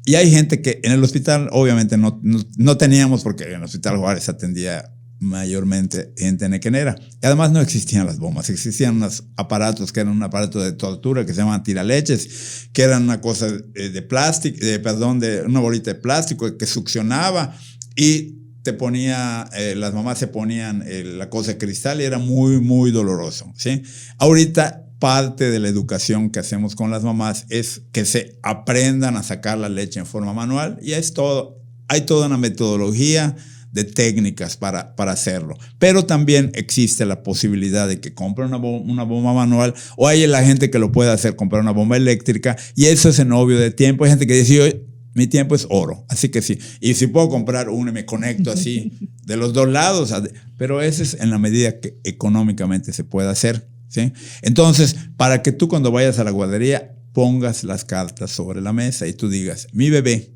Y hay gente que en el hospital, obviamente no teníamos, porque en el hospital Juárez atendía mayormente gente nequenera. Y además no existían las bombas, existían unos aparatos que eran un aparato de tortura que se llamaban tiraleches, que eran una cosa de plástico, de una bolita de plástico que succionaba y te ponía, las mamás se ponían la cosa de cristal y era muy, muy doloroso, ¿sí? Ahorita parte de la educación que hacemos con las mamás es que se aprendan a sacar la leche en forma manual y es todo. Hay toda una metodología de técnicas para hacerlo. Pero también existe la posibilidad de que compre una bomba manual, o hay la gente que lo puede hacer, comprar una bomba eléctrica, y eso es en obvio de tiempo. Hay gente que dice, mi tiempo es oro, así que sí. Y si puedo comprar uno y me conecto así de los dos lados, pero eso es en la medida que económicamente se puede hacer, ¿sí? Entonces, para que tú cuando vayas a la guardería pongas las cartas sobre la mesa y tú digas, mi bebé,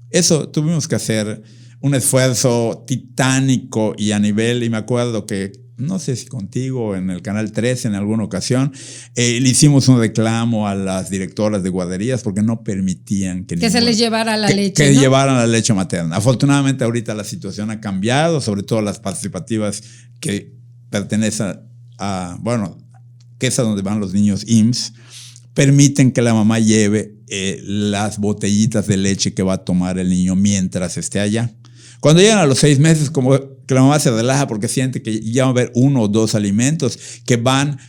eso tuvimos que hacer un esfuerzo titánico y me acuerdo que, no sé si contigo en el Canal 13 en alguna ocasión, le hicimos un reclamo a las directoras de guarderías porque no permitían que se les llevara la leche. Que llevaran la leche materna. Afortunadamente ahorita la situación ha cambiado, sobre todo las participativas que pertenecen que es a donde van los niños IMSS, permiten que la mamá lleve las botellitas de leche que va a tomar el niño mientras esté allá. Cuando llegan a los 6 meses, como que la mamá se relaja porque siente que ya va a haber 1 o 2 alimentos que van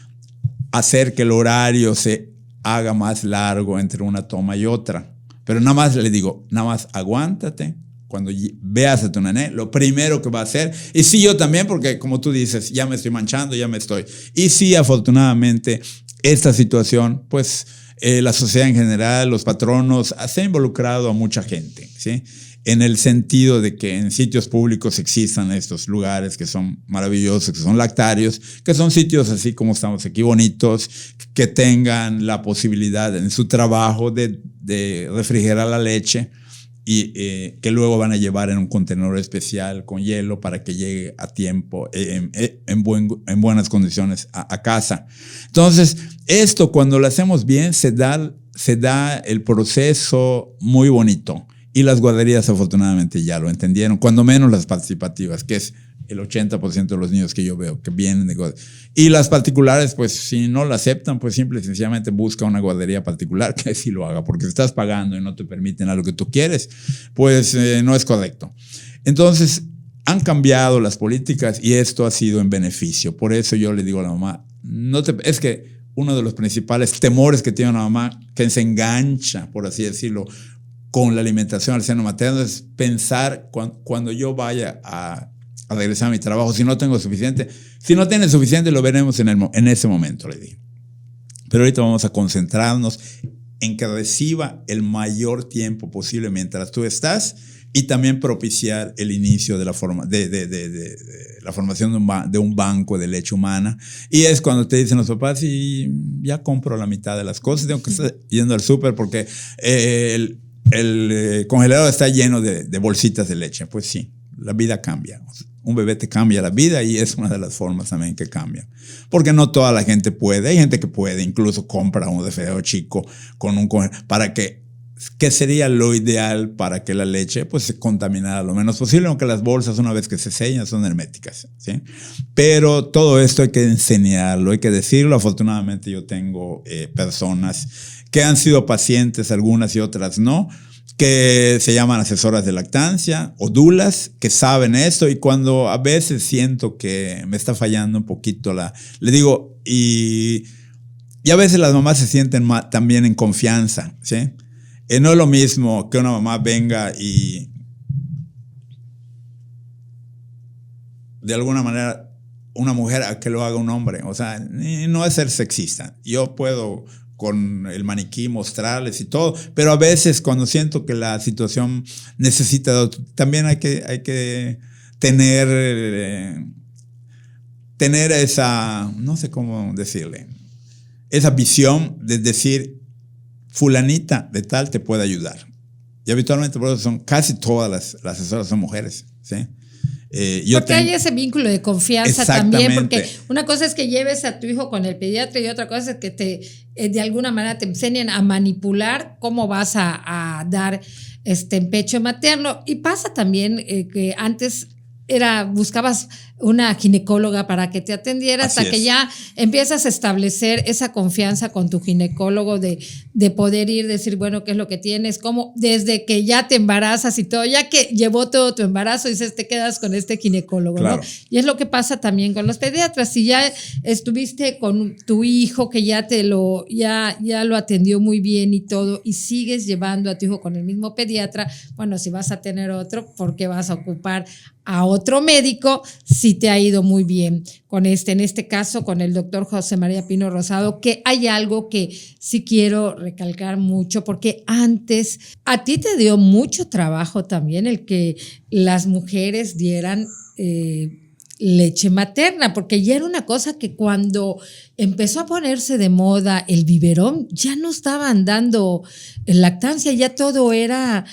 a hacer que el horario se haga más largo entre una toma y otra. Pero nada más le digo, nada más aguántate. Cuando veas a tu nené, lo primero que va a hacer, y sí, yo también, porque como tú dices, ya me estoy manchando, y sí, afortunadamente, esta situación, pues, la sociedad en general, los patronos, se ha involucrado a mucha gente, ¿sí? En el sentido de que en sitios públicos existan estos lugares que son maravillosos, que son lactarios, que son sitios así como estamos aquí, bonitos, que tengan la posibilidad en su trabajo de refrigerar la leche y que luego van a llevar en un contenedor especial con hielo para que llegue a tiempo, en buenas condiciones a casa. Entonces, esto cuando lo hacemos bien se da el proceso muy bonito. Y las guarderías afortunadamente ya lo entendieron, cuando menos las participativas, que es el 80% de los niños que yo veo que vienen de guarderías. Y las particulares, pues si no la aceptan, pues simple y sencillamente busca una guardería particular que sí lo haga, porque si estás pagando y no te permiten a lo que tú quieres, pues no es correcto. Entonces, han cambiado las políticas y esto ha sido en beneficio. Por eso yo le digo a la mamá, es que uno de los principales temores que tiene una mamá, que se engancha, por así decirlo, con la alimentación al seno materno, es pensar cuando yo vaya a regresar a mi trabajo, si no tengo suficiente, si no tienes suficiente lo veremos en ese momento, le digo. Pero ahorita vamos a concentrarnos en que reciba el mayor tiempo posible mientras tú estás y también propiciar el inicio de la formación de un banco de leche humana. Y es cuando te dicen los papás, y ya compro la mitad de las cosas, tengo que estar yendo al súper porque el congelador está lleno de bolsitas de leche. Pues sí, la vida cambia. Un bebé te cambia la vida y es una de las formas también que cambia. Porque no toda la gente puede. Hay gente que puede, incluso compra un refrigerador chico con un congelador para que sería lo ideal para que la leche pues se contaminara lo menos posible, aunque las bolsas una vez que se sellan son herméticas, ¿sí? Pero todo esto hay que enseñarlo, hay que decirlo. Afortunadamente yo tengo personas que han sido pacientes, algunas y otras no, que se llaman asesoras de lactancia o dulas, que saben esto, y cuando a veces siento que me está fallando un poquito le digo, y a veces las mamás se sienten también en confianza, ¿sí? No es lo mismo que una mamá venga y de alguna manera una mujer a que lo haga un hombre. O sea, no es ser sexista. Yo puedo con el maniquí mostrarles y todo, pero a veces cuando siento que la situación necesita, también hay que tener esa, no sé cómo decirle, esa visión de decir, fulanita de tal te puede ayudar. Y habitualmente por eso casi todas las asesoras son mujeres, ¿sí? Porque hay ese vínculo de confianza también, porque una cosa es que lleves a tu hijo con el pediatra y otra cosa es que de alguna manera te enseñen a manipular cómo vas a dar en pecho materno. Y pasa también que antes buscabas una ginecóloga para que te atendiera hasta que ya empiezas a establecer esa confianza con tu ginecólogo de poder ir, decir, bueno, ¿qué es lo que tienes? ¿Cómo? Desde que ya te embarazas y todo, ya que llevó todo tu embarazo, dices, te quedas con este ginecólogo, claro, ¿no? Y es lo que pasa también con los pediatras. Si ya estuviste con tu hijo que ya lo atendió muy bien y todo, y sigues llevando a tu hijo con el mismo pediatra, bueno, si vas a tener otro, ¿por qué vas a ocupar a otro médico si te ha ido muy bien con en este caso con el doctor José María Pino Rosado? Que hay algo que sí quiero recalcar mucho, porque antes a ti te dio mucho trabajo también el que las mujeres dieran leche materna, porque ya era una cosa que cuando empezó a ponerse de moda el biberón, ya no estaban dando lactancia, ya todo era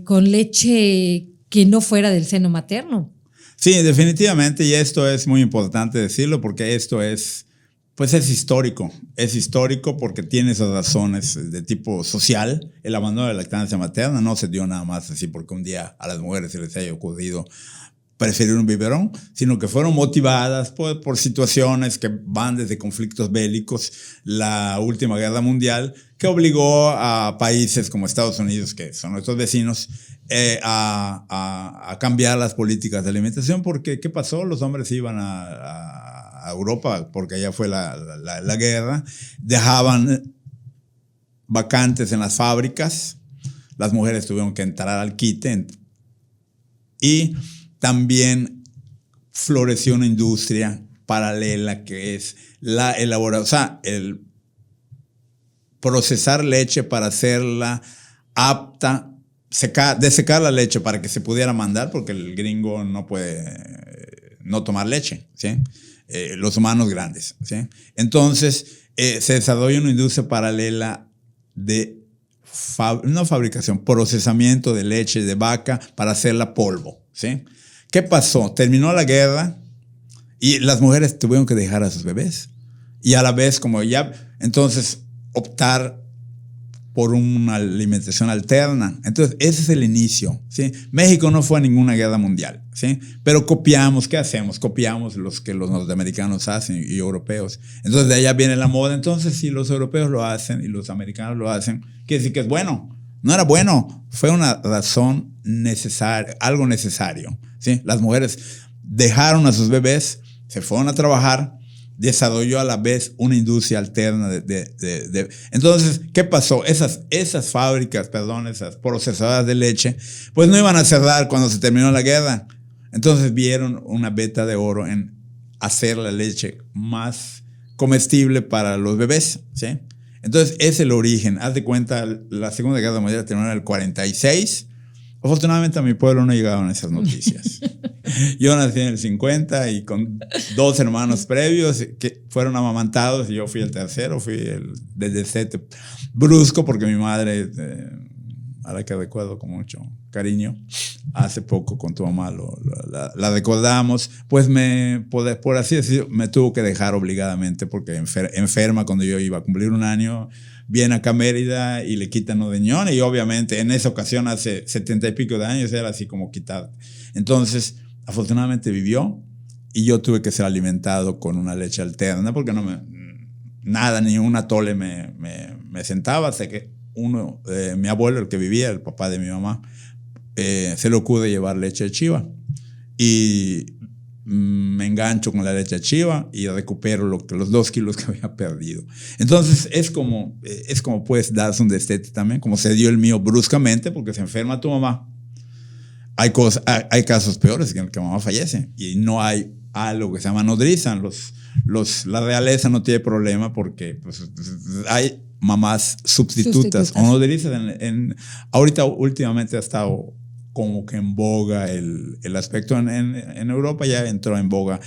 con leche que no fuera del seno materno. Sí, definitivamente, y esto es muy importante decirlo porque esto es histórico. Es histórico porque tiene esas razones de tipo social. El abandono de la lactancia materna no se dio nada más así porque un día a las mujeres se les haya ocurrido preferir un biberón, sino que fueron motivadas por situaciones que van desde conflictos bélicos, la última guerra mundial, que obligó a países como Estados Unidos, que son nuestros vecinos, a cambiar las políticas de alimentación, porque ¿qué pasó? Los hombres iban a Europa, porque allá fue la guerra, dejaban vacantes en las fábricas, las mujeres tuvieron que entrar al quite, y también floreció una industria paralela que es la elaboración, o sea, el procesar leche para hacerla apta, desecar la leche para que se pudiera mandar, porque el gringo no puede no tomar leche, ¿sí? Los humanos grandes, ¿sí? Entonces, se desarrolla una industria paralela de procesamiento de leche de vaca para hacerla polvo, ¿sí? ¿Qué pasó? Terminó la guerra y las mujeres tuvieron que dejar a sus bebés. Y a la vez, como ya, entonces, optar por una alimentación alterna. Entonces, ese es el inicio, ¿sí? México no fue a ninguna guerra mundial, ¿sí? Pero copiamos, ¿qué hacemos? Copiamos los que los norteamericanos hacen y europeos. Entonces, de allá viene la moda. Entonces, si los europeos lo hacen y los americanos lo hacen, quiere decir que es bueno. No era bueno, fue una razón necesaria, algo necesario, ¿sí? Las mujeres dejaron a sus bebés, se fueron a trabajar, desarrolló a la vez una industria alterna Entonces, ¿qué pasó? Esas fábricas, esas procesadoras de leche, pues no iban a cerrar cuando se terminó la guerra. Entonces vieron una veta de oro en hacer la leche más comestible para los bebés, ¿sí? Entonces, es el origen. Haz de cuenta, la Segunda Guerra Mundial terminó en el 46. Afortunadamente a mi pueblo no llegaban esas noticias. Yo nací en el 50 y con 2 hermanos previos que fueron amamantados y yo fui el tercero, fui el del destete brusco porque mi madre, a la que recuerdo con mucho cariño, hace poco con tu mamá la recordamos, pues por así decirlo, me tuvo que dejar obligadamente porque enferma cuando yo iba a cumplir 1 año. Viene acá a Mérida y le quitan los riñones y obviamente en esa ocasión hace 70 y pico de años era así como quitar. Entonces, afortunadamente vivió y yo tuve que ser alimentado con una leche alterna porque ni un atole me sentaba hasta que mi abuelo, el que vivía, el papá de mi mamá, se le ocurre llevar leche de chiva y me engancho con la leche de chiva y recupero los 2 kilos que había perdido. Entonces es como puedes darse un destete también, como se dio el mío bruscamente porque se enferma tu mamá. Hay casos peores que mamá fallece y no hay algo que se llama nodriza. La realeza no tiene problema porque pues, hay mamás sustitutas. O nodrizas. Ahorita últimamente ha estado como que en boga el aspecto en Europa, ya entró en boga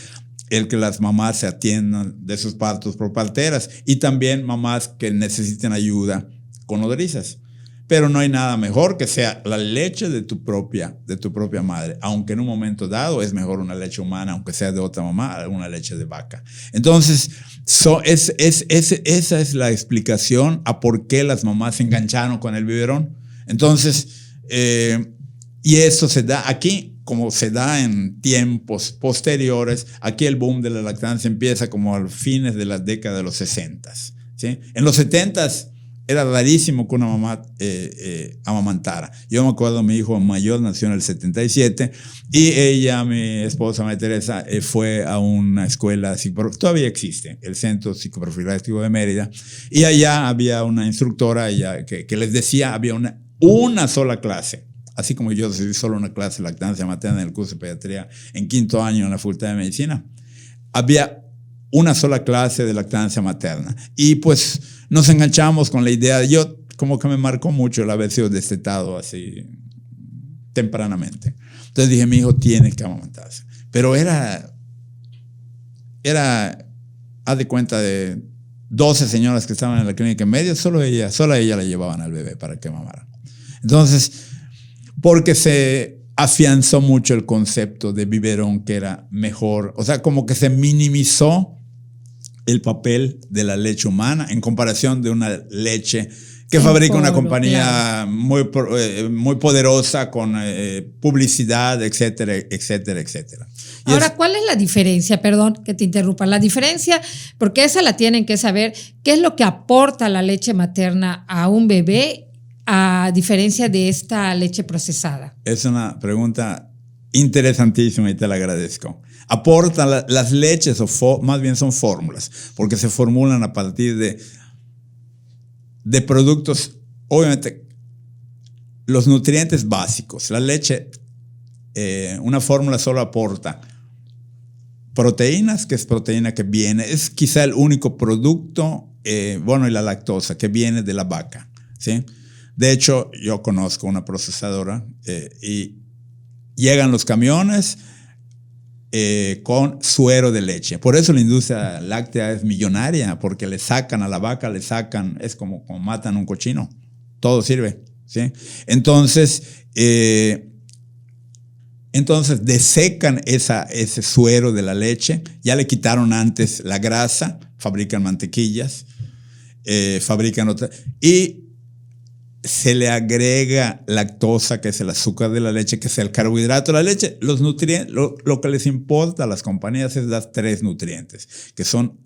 el que las mamás se atiendan de sus partos por parteras y también mamás que necesiten ayuda con nodrizas. Pero no hay nada mejor que sea la leche de tu propia madre, aunque en un momento dado es mejor una leche humana, aunque sea de otra mamá, una leche de vaca. Entonces, esa es la explicación a por qué las mamás se engancharon con el biberón. Entonces, y eso se da aquí, como se da en tiempos posteriores. Aquí el boom de la lactancia empieza como a fines de la década de los 60, ¿sí? En los 70 era rarísimo que una mamá amamantara. Yo me acuerdo, mi hijo mayor nació en el 77 y ella, mi esposa María Teresa, fue a una escuela, todavía existe, el Centro Psicoprofiláctico de Mérida, y allá había una instructora que les decía, había una sola clase. Así como yo recibí solo una clase de lactancia materna en el curso de pediatría en 5º año en la Facultad de Medicina, había una sola clase de lactancia materna. Y pues nos enganchamos con la idea, yo como que me marcó mucho el haber sido destetado así tempranamente. Entonces dije, mi hijo tiene que amamantarse. Pero era, haz de cuenta de 12 señoras que estaban en la clínica en medio, solo a ella la llevaban al bebé para que mamara. Entonces, porque se afianzó mucho el concepto de biberón que era mejor, o sea, como que se minimizó el papel de la leche humana en comparación de una leche que fabrica una compañía muy poderosa con publicidad, etcétera, etcétera, etcétera. Ahora, ¿cuál es la diferencia? Perdón que te interrumpa. La diferencia, porque esa la tienen que saber, ¿qué es lo que aporta la leche materna a un bebé a diferencia de esta leche procesada? Es una pregunta interesantísima y te la agradezco. Aportan las leches, más bien son fórmulas, porque se formulan a partir de productos, obviamente, los nutrientes básicos. La leche, una fórmula solo aporta proteínas, que es proteína que viene, es quizá el único producto bueno, y la lactosa que viene de la vaca, ¿sí? De hecho, yo conozco una procesadora y llegan los camiones con suero de leche. Por eso la industria láctea es millonaria, porque le sacan a la vaca, es como matan a un cochino. Todo sirve, ¿sí? Entonces desecan ese suero de la leche. Ya le quitaron antes la grasa, fabrican mantequillas, fabrican otra. Y se le agrega lactosa, que es el azúcar de la leche, que es el carbohidrato de la leche. Los nutrientes, lo que les importa a las compañías es las 3 nutrientes, que son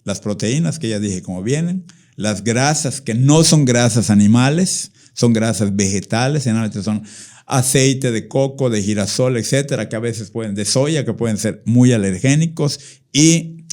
las proteínas, que ya dije cómo vienen, las grasas, que no son grasas animales, son grasas vegetales, generalmente son aceite de coco, de girasol, etcétera, que a veces de soya, que pueden ser muy alergénicos, y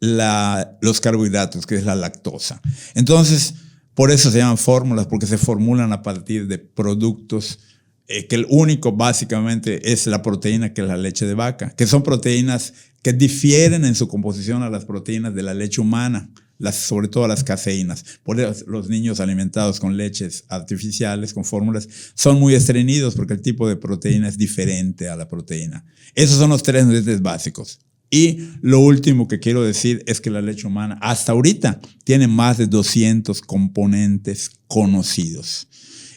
los carbohidratos, que es la lactosa. Entonces, por eso se llaman fórmulas, porque se formulan a partir de productos que el único básicamente es la proteína, que es la leche de vaca, que son proteínas que difieren en su composición a las proteínas de la leche humana, sobre todo las caseínas. Por eso los niños alimentados con leches artificiales, con fórmulas, son muy estreñidos porque el tipo de proteína es diferente a la proteína. Esos son los 3 nutrientes básicos. Y lo último que quiero decir es que la leche humana hasta ahorita tiene más de 200 componentes conocidos.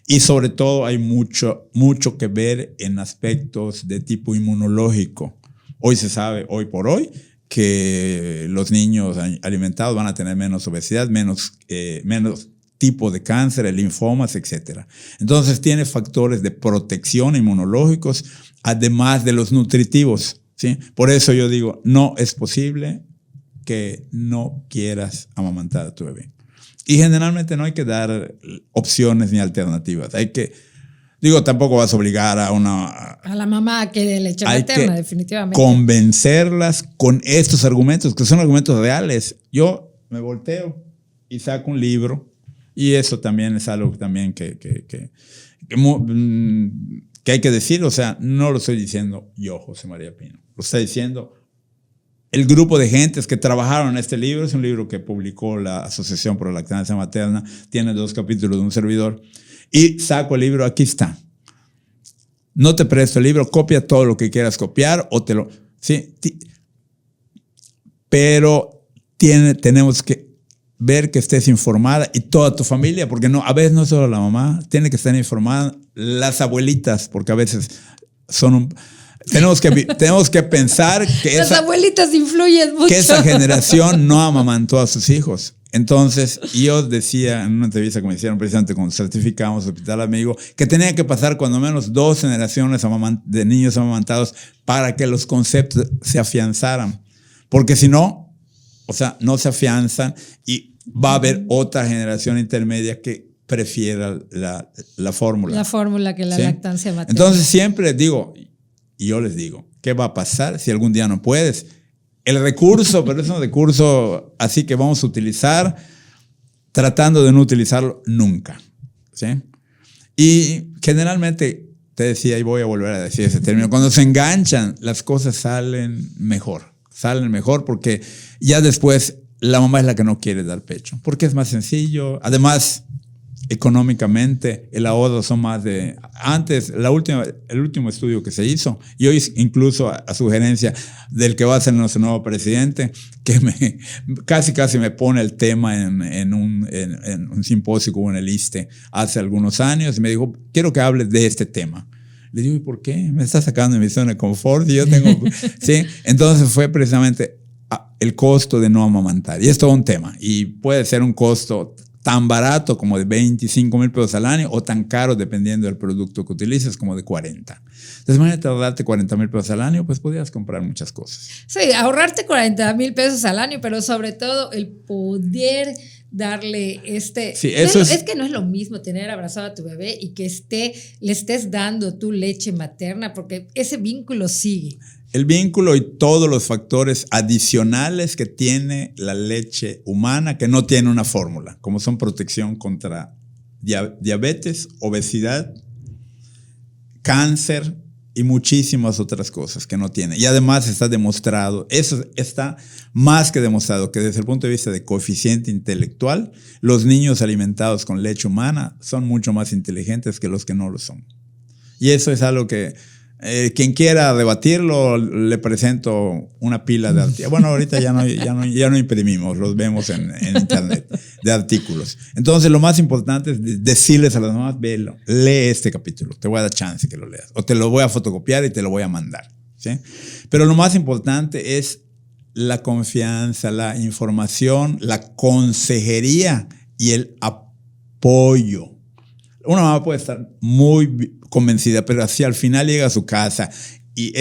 Y sobre todo hay mucho que ver en aspectos de tipo inmunológico. Hoy se sabe, hoy por hoy, que los niños alimentados van a tener menos obesidad, menos tipo de cáncer, linfomas, etc. Entonces tiene factores de protección inmunológicos, además de los nutritivos, ¿sí? Por eso yo digo, no es posible que no quieras amamantar a tu bebé. Y generalmente no hay que dar opciones ni alternativas. Tampoco vas a obligar a la mamá a que dé leche materna, definitivamente. Convencerlas con estos argumentos, que son argumentos reales. Yo me volteo y saco un libro, y eso también es algo también que hay que decir. O sea, no lo estoy diciendo yo, José María Pino. Lo está diciendo el grupo de gentes que trabajaron en este libro. Es un libro que publicó la Asociación por la Lactancia Materna. Tiene 2 capítulos de un servidor. Y saco el libro, aquí está. No te presto el libro, copia todo lo que quieras copiar ¿sí? Pero tenemos que ver que estés informada, y toda tu familia, porque a veces no solo la mamá tiene que estar informada, las abuelitas, porque a veces tenemos que pensar que las abuelitas influyen mucho, que esa generación no amamantó a sus hijos. Entonces, yo decía en una entrevista que me hicieron precisamente cuando certificamos Hospital Amigo, que tenía que pasar cuando menos 2 generaciones de niños amamantados para que los conceptos se afianzaran. Porque si no, no se afianzan, y va a haber otra generación intermedia que prefiera la fórmula. La fórmula que la, ¿sí?, lactancia materna. Entonces siempre yo les digo, ¿qué va a pasar si algún día no puedes? El recurso, pero es un recurso así que vamos a utilizar tratando de no utilizarlo nunca, ¿sí? Y generalmente, te decía, y voy a volver a decir ese término, cuando se enganchan, las cosas salen mejor porque ya después la mamá es la que no quiere dar pecho, porque es más sencillo. Además, económicamente, el ahorro son más de... Antes, el último estudio que se hizo, y hoy incluso a sugerencia del que va a ser nuestro nuevo presidente, que casi me pone el tema en un simposio como en el ISSSTE hace algunos años, y me dijo, quiero que hables de este tema. Le digo, ¿y por qué? Me está sacando de mi zona de confort y yo tengo... ¿sí? Entonces fue precisamente el costo de no amamantar. Y es todo un tema. Y puede ser un costo tan barato como de 25 mil pesos al año, o tan caro, dependiendo del producto que utilices, como de 40. Entonces, imagínate ahorrarte 40 mil pesos al año, pues podrías comprar muchas cosas. Sí, ahorrarte 40 mil pesos al año, pero sobre todo el poder darle Sí, eso es que no es lo mismo tener abrazado a tu bebé y que le estés dando tu leche materna, porque ese vínculo sigue. El vínculo y todos los factores adicionales que tiene la leche humana, que no tiene una fórmula, como son protección contra diabetes, obesidad, cáncer y muchísimas otras cosas que no tiene. Y además está demostrado, eso está más que demostrado, que desde el punto de vista de coeficiente intelectual, los niños alimentados con leche humana son mucho más inteligentes que los que no lo son. Y eso es algo que quien quiera debatirlo, le presento una pila de artículos. Bueno, ahorita ya no imprimimos, los vemos en internet, de artículos. Entonces, lo más importante es decirles a las mamás, velo, lee este capítulo, te voy a dar chance que lo leas. O te lo voy a fotocopiar y te lo voy a mandar, ¿sí? Pero lo más importante es la confianza, la información, la consejería y el apoyo. Una mamá puede estar muy convencida, pero si al final llega a su casa y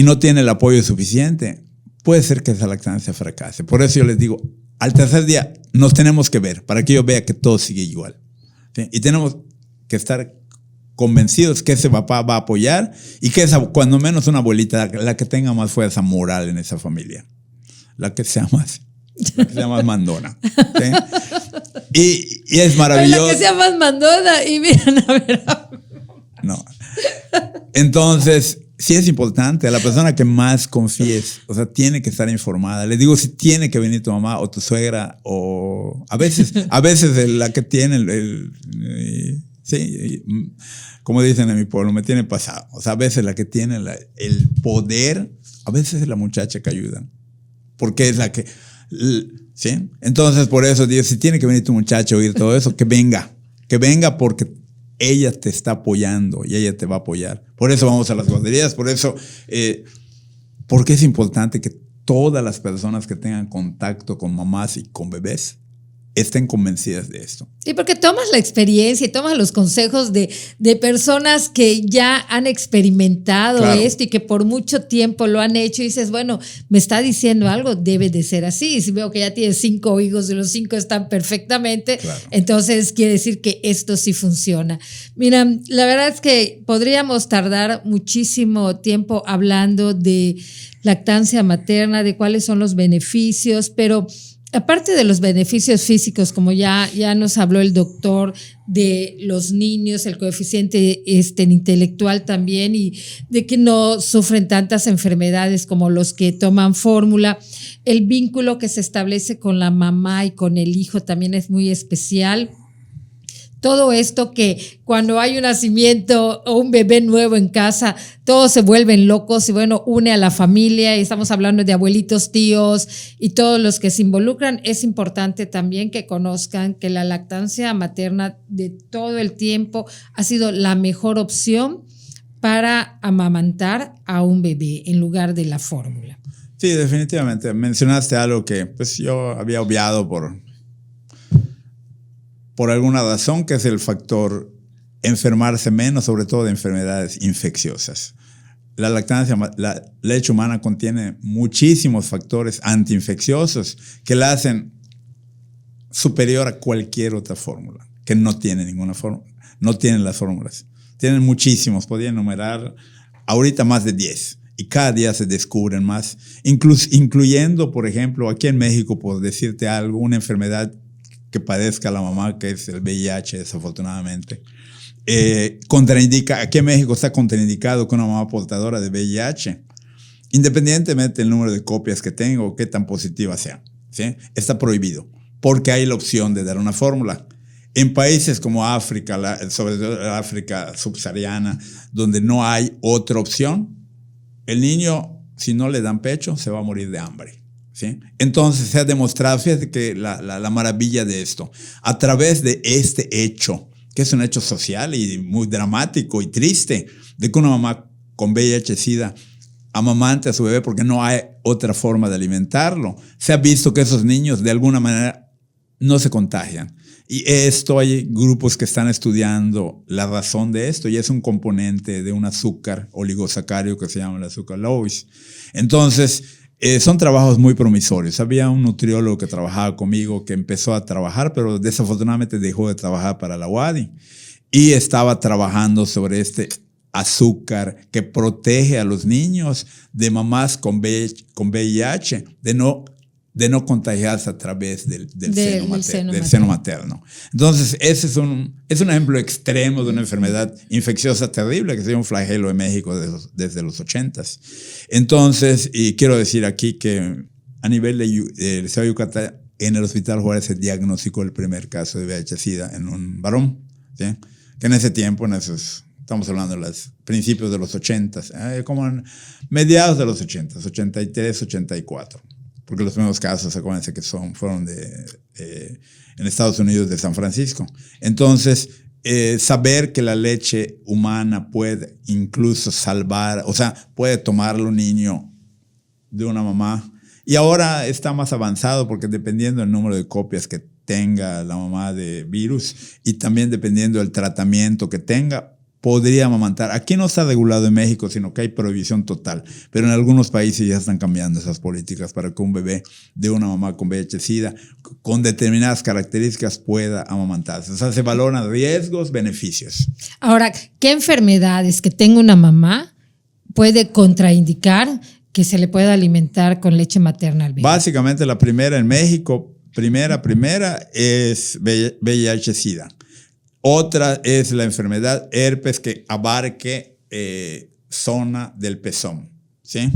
no tiene el apoyo suficiente, puede ser que esa lactancia fracase. Por eso yo les digo, al tercer día nos tenemos que ver para que yo vea que todo sigue igual, ¿sí? Y tenemos que estar convencidos que ese papá va a apoyar y que cuando menos una abuelita, la que tenga más fuerza moral en esa familia, la que sea más mandona, ¿sí? Y es maravilloso. La que sea más mandona y miren a ver. No. Entonces, sí es importante, a la persona que más confíes, o sea, tiene que estar informada. Les digo, si tiene que venir tu mamá o tu suegra, o a veces la que tiene sí, como dicen en mi pueblo, me tiene pasado. O sea, a veces la que tiene el poder, a veces es la muchacha que ayuda, porque es la que, ¿sí? Entonces, por eso digo, si tiene que venir tu muchacha a oír todo eso, que venga porque ella te está apoyando y ella te va a apoyar. Por eso vamos a las guarderías, porque es importante que todas las personas que tengan contacto con mamás y con bebés estén convencidas de esto. Sí, porque tomas la experiencia y tomas los consejos de personas que ya han experimentado, claro, esto y que por mucho tiempo lo han hecho y dices, bueno, me está diciendo algo, debe de ser así. Y si veo que ya tienes 5 hijos y los 5 están perfectamente, claro, entonces quiere decir que esto sí funciona. Mira, la verdad es que podríamos tardar muchísimo tiempo hablando de lactancia materna, de cuáles son los beneficios, pero aparte de los beneficios físicos, como ya nos habló el doctor, de los niños, el coeficiente intelectual también, y de que no sufren tantas enfermedades como los que toman fórmula, el vínculo que se establece con la mamá y con el hijo también es muy especial. Todo esto que cuando hay un nacimiento o un bebé nuevo en casa, todos se vuelven locos y bueno, une a la familia y estamos hablando de abuelitos, tíos y todos los que se involucran. Es importante también que conozcan que la lactancia materna de todo el tiempo ha sido la mejor opción para amamantar a un bebé en lugar de la fórmula. Sí, definitivamente. Mencionaste algo que pues yo había obviado por alguna razón, que es el factor enfermarse menos, sobre todo de enfermedades infecciosas. La lactancia, la leche humana contiene muchísimos factores antiinfecciosos que la hacen superior a cualquier otra fórmula, que no tiene ninguna fórmula, no tienen las fórmulas. Tienen muchísimos, podría enumerar ahorita más de 10. Y cada día se descubren más, incluyendo, por ejemplo, aquí en México, por decirte algo, una enfermedad que padezca la mamá, que es el VIH, desafortunadamente. Aquí en México está contraindicado que una mamá portadora de VIH, independientemente del número de copias que tenga o qué tan positiva sea, ¿sí? Está prohibido, porque hay la opción de dar una fórmula. En países como África, sobre todo África subsahariana, donde no hay otra opción, el niño, si no le dan pecho, se va a morir de hambre. ¿Sí? Entonces se ha demostrado, fíjate que la maravilla de esto, a través de este hecho, que es un hecho social y muy dramático y triste, de que una mamá con VIH-Sida amamante a su bebé porque no hay otra forma de alimentarlo, se ha visto que esos niños de alguna manera no se contagian. Y hay grupos que están estudiando la razón de esto, y es un componente de un azúcar oligosacario que se llama el azúcar Lois. Entonces, son trabajos muy promisorios. Había un nutriólogo que trabajaba conmigo que empezó a trabajar, pero desafortunadamente dejó de trabajar para la UADY y estaba trabajando sobre este azúcar que protege a los niños de mamás con VIH de no de no contagiarse a través del seno materno. Entonces, ese es un ejemplo extremo de una enfermedad infecciosa terrible que se llama un flagelo en México desde los 80s. Entonces, y quiero decir aquí que a nivel del estado de Yucatán, en el Hospital Juárez se diagnosticó el primer caso de VIH-Sida en un varón, ¿sí? Que en ese tiempo, estamos hablando de los principios de los 80s, como en mediados de los 80s, 83, 84. Porque los primeros casos, acuérdense que fueron en Estados Unidos, de San Francisco. Entonces, saber que la leche humana puede incluso salvar, o sea, puede tomarlo un niño de una mamá. Y ahora está más avanzado porque dependiendo del número de copias que tenga la mamá de virus y también dependiendo del tratamiento que tenga, podría amamantar. Aquí no está regulado en México, sino que hay prohibición total. Pero en algunos países ya están cambiando esas políticas para que un bebé de una mamá con VIH-Sida, con determinadas características, pueda amamantarse. O sea, se valoran riesgos, beneficios. Ahora, ¿qué enfermedades que tenga una mamá puede contraindicar que se le pueda alimentar con leche materna al bebé? Básicamente la primera en México, primera es VIH-Sida. Otra es la enfermedad herpes que abarque zona del pezón, ¿sí?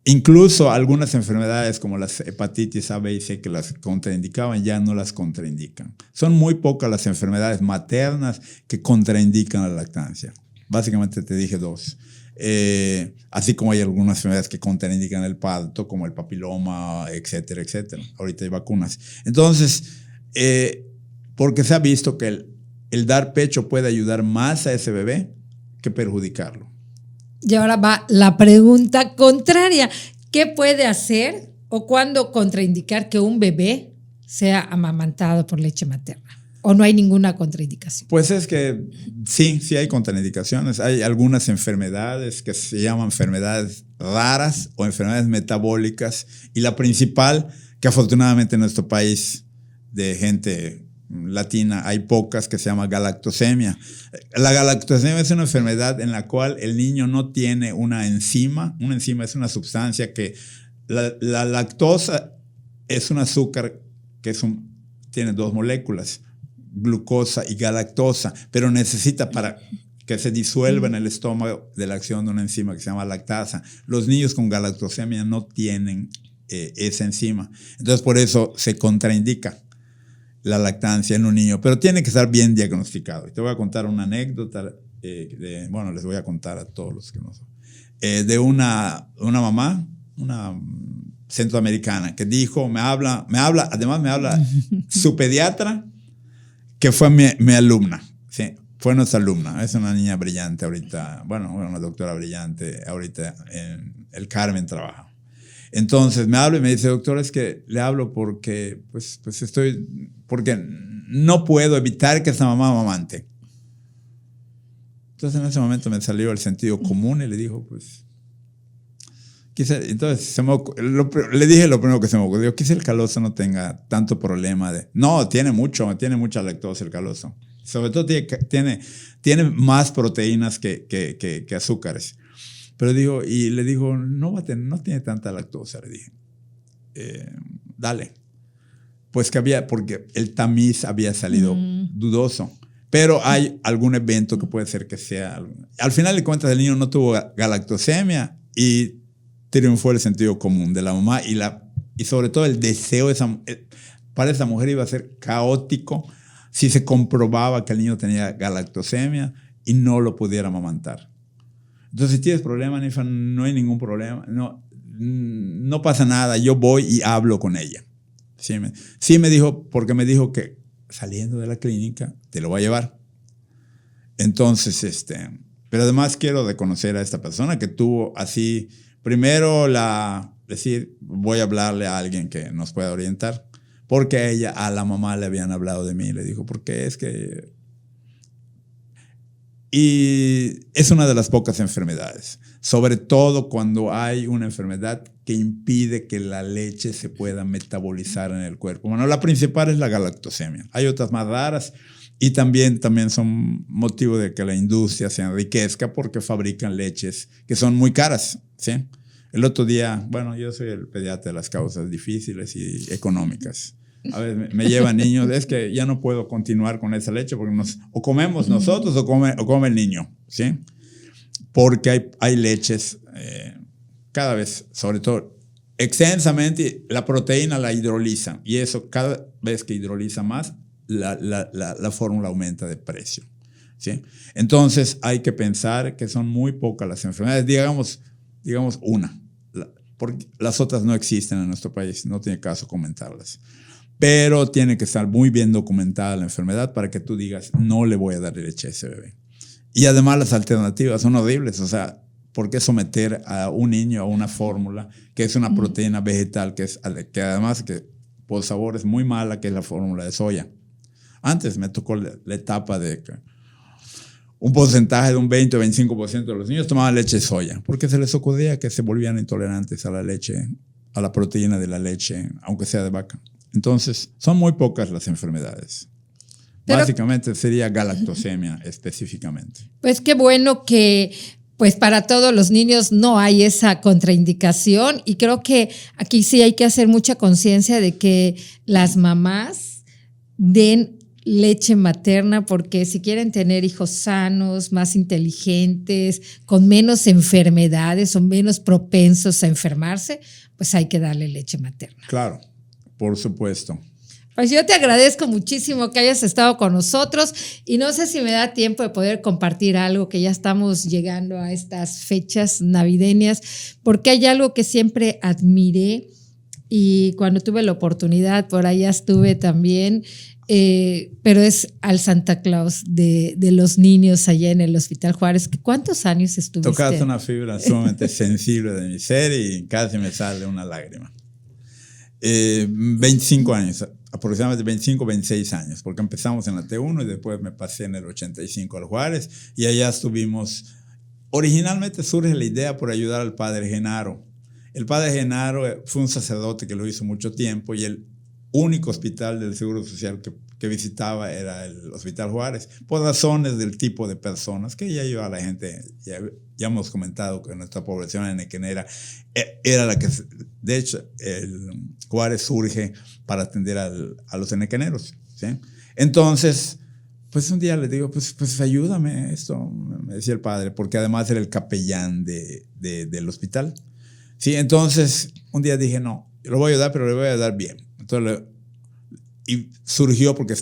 Incluso algunas enfermedades como las hepatitis A, B y C que las contraindicaban ya no las contraindican. Son muy pocas las enfermedades maternas que contraindican la lactancia. Básicamente te dije dos. Así como hay algunas enfermedades que contraindican el parto, como el papiloma, etcétera, etcétera. Ahorita hay vacunas. Entonces, porque se ha visto que el dar pecho puede ayudar más a ese bebé que perjudicarlo. Y ahora va la pregunta contraria. ¿Qué puede hacer o cuándo contraindicar que un bebé sea amamantado por leche materna? ¿O no hay ninguna contraindicación? Pues es que sí hay contraindicaciones. Hay algunas enfermedades que se llaman enfermedades raras o enfermedades metabólicas. Y la principal, que afortunadamente en nuestro país de gente latina hay pocas, que se llama galactosemia. La galactosemia es una enfermedad en la cual el niño no tiene una enzima. Una enzima es una sustancia que la lactosa es un azúcar que tiene dos moléculas, glucosa y galactosa, pero necesita para que se disuelva en el estómago de la acción de una enzima que se llama lactasa. Los niños con galactosemia no tienen esa enzima. Entonces por eso se contraindica la lactancia en un niño, pero tiene que estar bien diagnosticado. Y te voy a contar una anécdota, les voy a contar a todos los que no saben, de una mamá, una centroamericana, que dijo, además me habla su pediatra, que fue mi alumna, ¿sí? Fue nuestra alumna, es una niña brillante ahorita, una doctora brillante, ahorita en el Carmen trabaja. Entonces me habla y me dice, doctor, es que le hablo porque porque no puedo evitar que esta mamá amamante. Entonces en ese momento me salió el sentido común y le dijo, entonces le dije lo primero que se me ocurrió, quizá el caloso no tenga tanto problema no, tiene mucha lactosa el caloso. Sobre todo tiene más proteínas que azúcares. Pero le digo, no tiene tanta lactosa, le dije. Dale. Pues porque el tamiz había salido dudoso. Pero hay algún evento que puede ser que sea. Al final de cuentas, el niño no tuvo galactosemia y triunfó el sentido común de la mamá y sobre todo el deseo para esa mujer iba a ser caótico si se comprobaba que el niño tenía galactosemia y no lo pudiera amamantar. Entonces, si tienes problema, Nifa, no hay ningún problema. No pasa nada. Yo voy y hablo con ella. Sí me dijo, porque me dijo que saliendo de la clínica te lo va a llevar. Entonces, pero además quiero reconocer a esta persona que tuvo así, primero decir, voy a hablarle a alguien que nos pueda orientar. Porque a la mamá le habían hablado de mí. Le dijo, porque es que... Y es una de las pocas enfermedades, sobre todo cuando hay una enfermedad que impide que la leche se pueda metabolizar en el cuerpo. Bueno, la principal es la galactosemia. Hay otras más raras y también son motivo de que la industria se enriquezca porque fabrican leches que son muy caras, ¿sí? El otro día, bueno, yo soy el pediatra de las causas difíciles y económicas. A veces me llevan niños, es que ya no puedo continuar con esa leche porque o comemos nosotros o come el niño, ¿sí? Porque hay leches cada vez, sobre todo, extensamente, la proteína la hidroliza y eso cada vez que hidroliza más, la fórmula aumenta de precio, ¿sí? Entonces hay que pensar que son muy pocas las enfermedades, digamos una, porque las otras no existen en nuestro país, no tiene caso comentarlas. Pero tiene que estar muy bien documentada la enfermedad para que tú digas, no le voy a dar leche a ese bebé. Y además las alternativas son horribles. O sea, ¿por qué someter a un niño a una fórmula que es una proteína vegetal que además que por sabor es muy mala, que es la fórmula de soya? Antes me tocó la etapa de que un porcentaje de un 20 o 25% de los niños tomaban leche de soya porque se les ocurría que se volvían intolerantes a la leche, a la proteína de la leche, aunque sea de vaca. Entonces, son muy pocas las enfermedades. Pero, básicamente sería galactosemia específicamente. Pues qué bueno que pues para todos los niños no hay esa contraindicación y creo que aquí sí hay que hacer mucha conciencia de que las mamás den leche materna porque si quieren tener hijos sanos, más inteligentes, con menos enfermedades o menos propensos a enfermarse, pues hay que darle leche materna. Claro. Por supuesto. Pues yo te agradezco muchísimo que hayas estado con nosotros y no sé si me da tiempo de poder compartir algo, que ya estamos llegando a estas fechas navideñas, porque hay algo que siempre admiré y cuando tuve la oportunidad, por allá estuve también, pero es al Santa Claus de los niños allá en el Hospital Juárez. ¿Cuántos años estuviste? Tocaste una fibra sumamente sensible de mi ser y casi me sale una lágrima. 25 años, aproximadamente 25, 26 años, porque empezamos en la T1 y después me pasé en el 85 al Juárez y allá estuvimos. Originalmente surge la idea por ayudar al padre Genaro. El padre Genaro fue un sacerdote que lo hizo mucho tiempo y el único hospital del Seguro Social que visitaba era el Hospital Juárez, por razones del tipo de personas que ya iba la gente, ya hemos comentado que nuestra población enequenera era la que, de hecho, el Juárez surge para atender a los enequeneros, ¿sí? Entonces, pues un día le digo, pues ayúdame esto, me decía el padre, porque además era el capellán del hospital. Sí, entonces un día dije, no, lo voy a ayudar, pero le voy a ayudar bien. Entonces, y surgió porque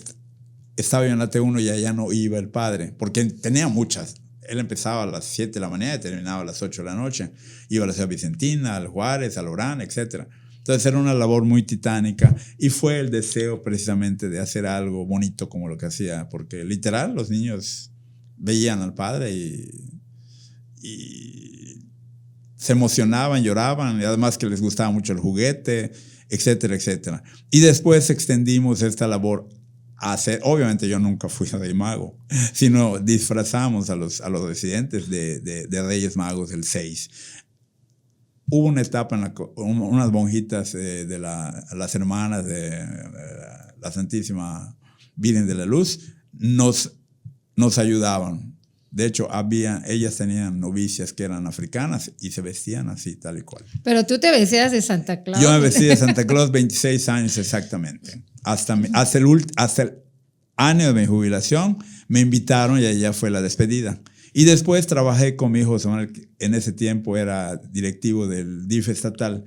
estaba yo en la T1 y allá no iba el padre, porque tenía muchas. Él empezaba a las 7 de la mañana y terminaba a las 8 de la noche. Iba a la Ciudad Vicentina, al Juárez, al Orán, etc. Entonces era una labor muy titánica y fue el deseo precisamente de hacer algo bonito como lo que hacía, porque literal los niños veían al padre y se emocionaban, lloraban, y además que les gustaba mucho el juguete, etcétera, etcétera. Y después extendimos esta labor a hacer, obviamente yo nunca fui Rey Mago, sino disfrazamos a los residentes de Reyes Magos el 6. Hubo una etapa en unas monjitas de las hermanas de la Santísima Virgen de la Luz nos ayudaban. De hecho, ellas tenían novicias que eran africanas y se vestían así, tal y cual. Pero tú te vestías de Santa Claus. Yo me vestí de Santa Claus 26 años exactamente. Hasta el año de mi jubilación me invitaron y allá fue la despedida. Y después trabajé con mi hijo Samuel, que en ese tiempo era directivo del DIF estatal,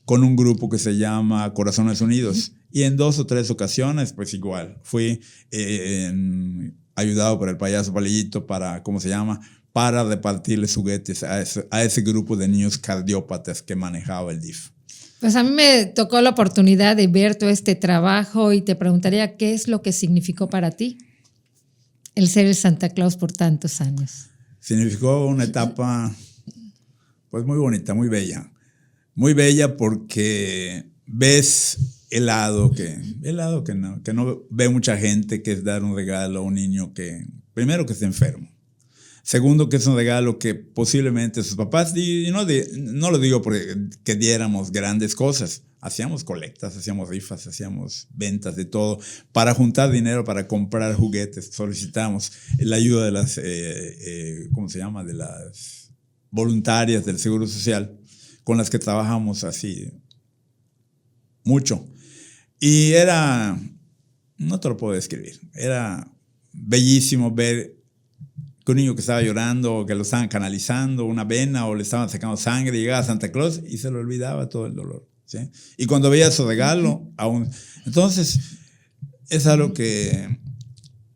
con un grupo que se llama Corazones Unidos. Y en 2 o 3 ocasiones, pues igual, fui ayudado por el payaso Palillito para repartirles juguetes a ese grupo de niños cardiópatas que manejaba el DIF. Pues a mí me tocó la oportunidad de ver todo este trabajo y te preguntaría qué es lo que significó para ti el ser el Santa Claus por tantos años. Significó una etapa pues muy bonita, muy bella. Muy bella porque ves el lado que no ve mucha gente, que es dar un regalo a un niño que, primero, que está enfermo. Segundo, que es un regalo que posiblemente sus papás, y no lo digo porque diéramos grandes cosas, hacíamos colectas, hacíamos rifas, hacíamos ventas de todo para juntar dinero para comprar juguetes. Solicitamos la ayuda de las, de las voluntarias del Seguro Social con las que trabajamos así mucho. Y era, no te lo puedo describir, era bellísimo ver que un niño que estaba llorando o que lo estaban canalizando una vena o le estaban sacando sangre, llegaba a Santa Claus y se le olvidaba todo el dolor, ¿sí? Y cuando veía su regalo, aún. Entonces, es algo que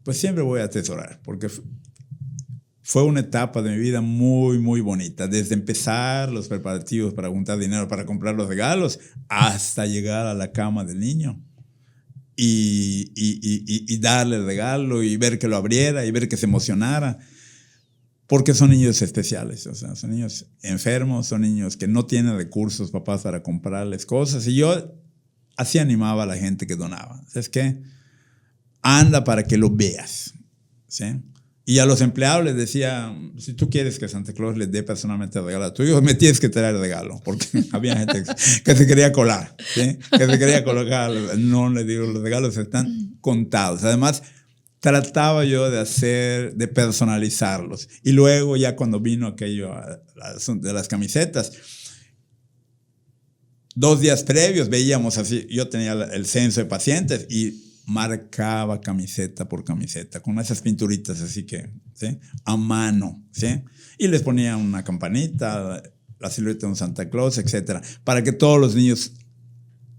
pues siempre voy a atesorar, porque fue una etapa de mi vida muy, muy bonita. Desde empezar los preparativos para juntar dinero para comprar los regalos hasta llegar a la cama del niño y darle el regalo y ver que lo abriera y ver que se emocionara. Porque son niños especiales, o sea, son niños enfermos, son niños que no tienen recursos, papás, para comprarles cosas. Y yo así animaba a la gente que donaba. ¿Sabes qué? Anda para que lo veas, ¿sí? Y a los empleados les decía, si tú quieres que Santa Claus les dé personalmente el regalo a tu hijo, me tienes que traer el regalo, porque había gente que se quería colar, ¿sí? Que se quería colocar. No, les digo, los regalos están contados. Además, trataba yo de personalizarlos. Y luego ya cuando vino aquello de las camisetas, 2 días previos veíamos así, yo tenía el censo de pacientes y marcaba camiseta por camiseta, con esas pinturitas así que, ¿sí? A mano, ¿sí? Y les ponía una campanita, la silueta de un Santa Claus, etcétera, para que todos los niños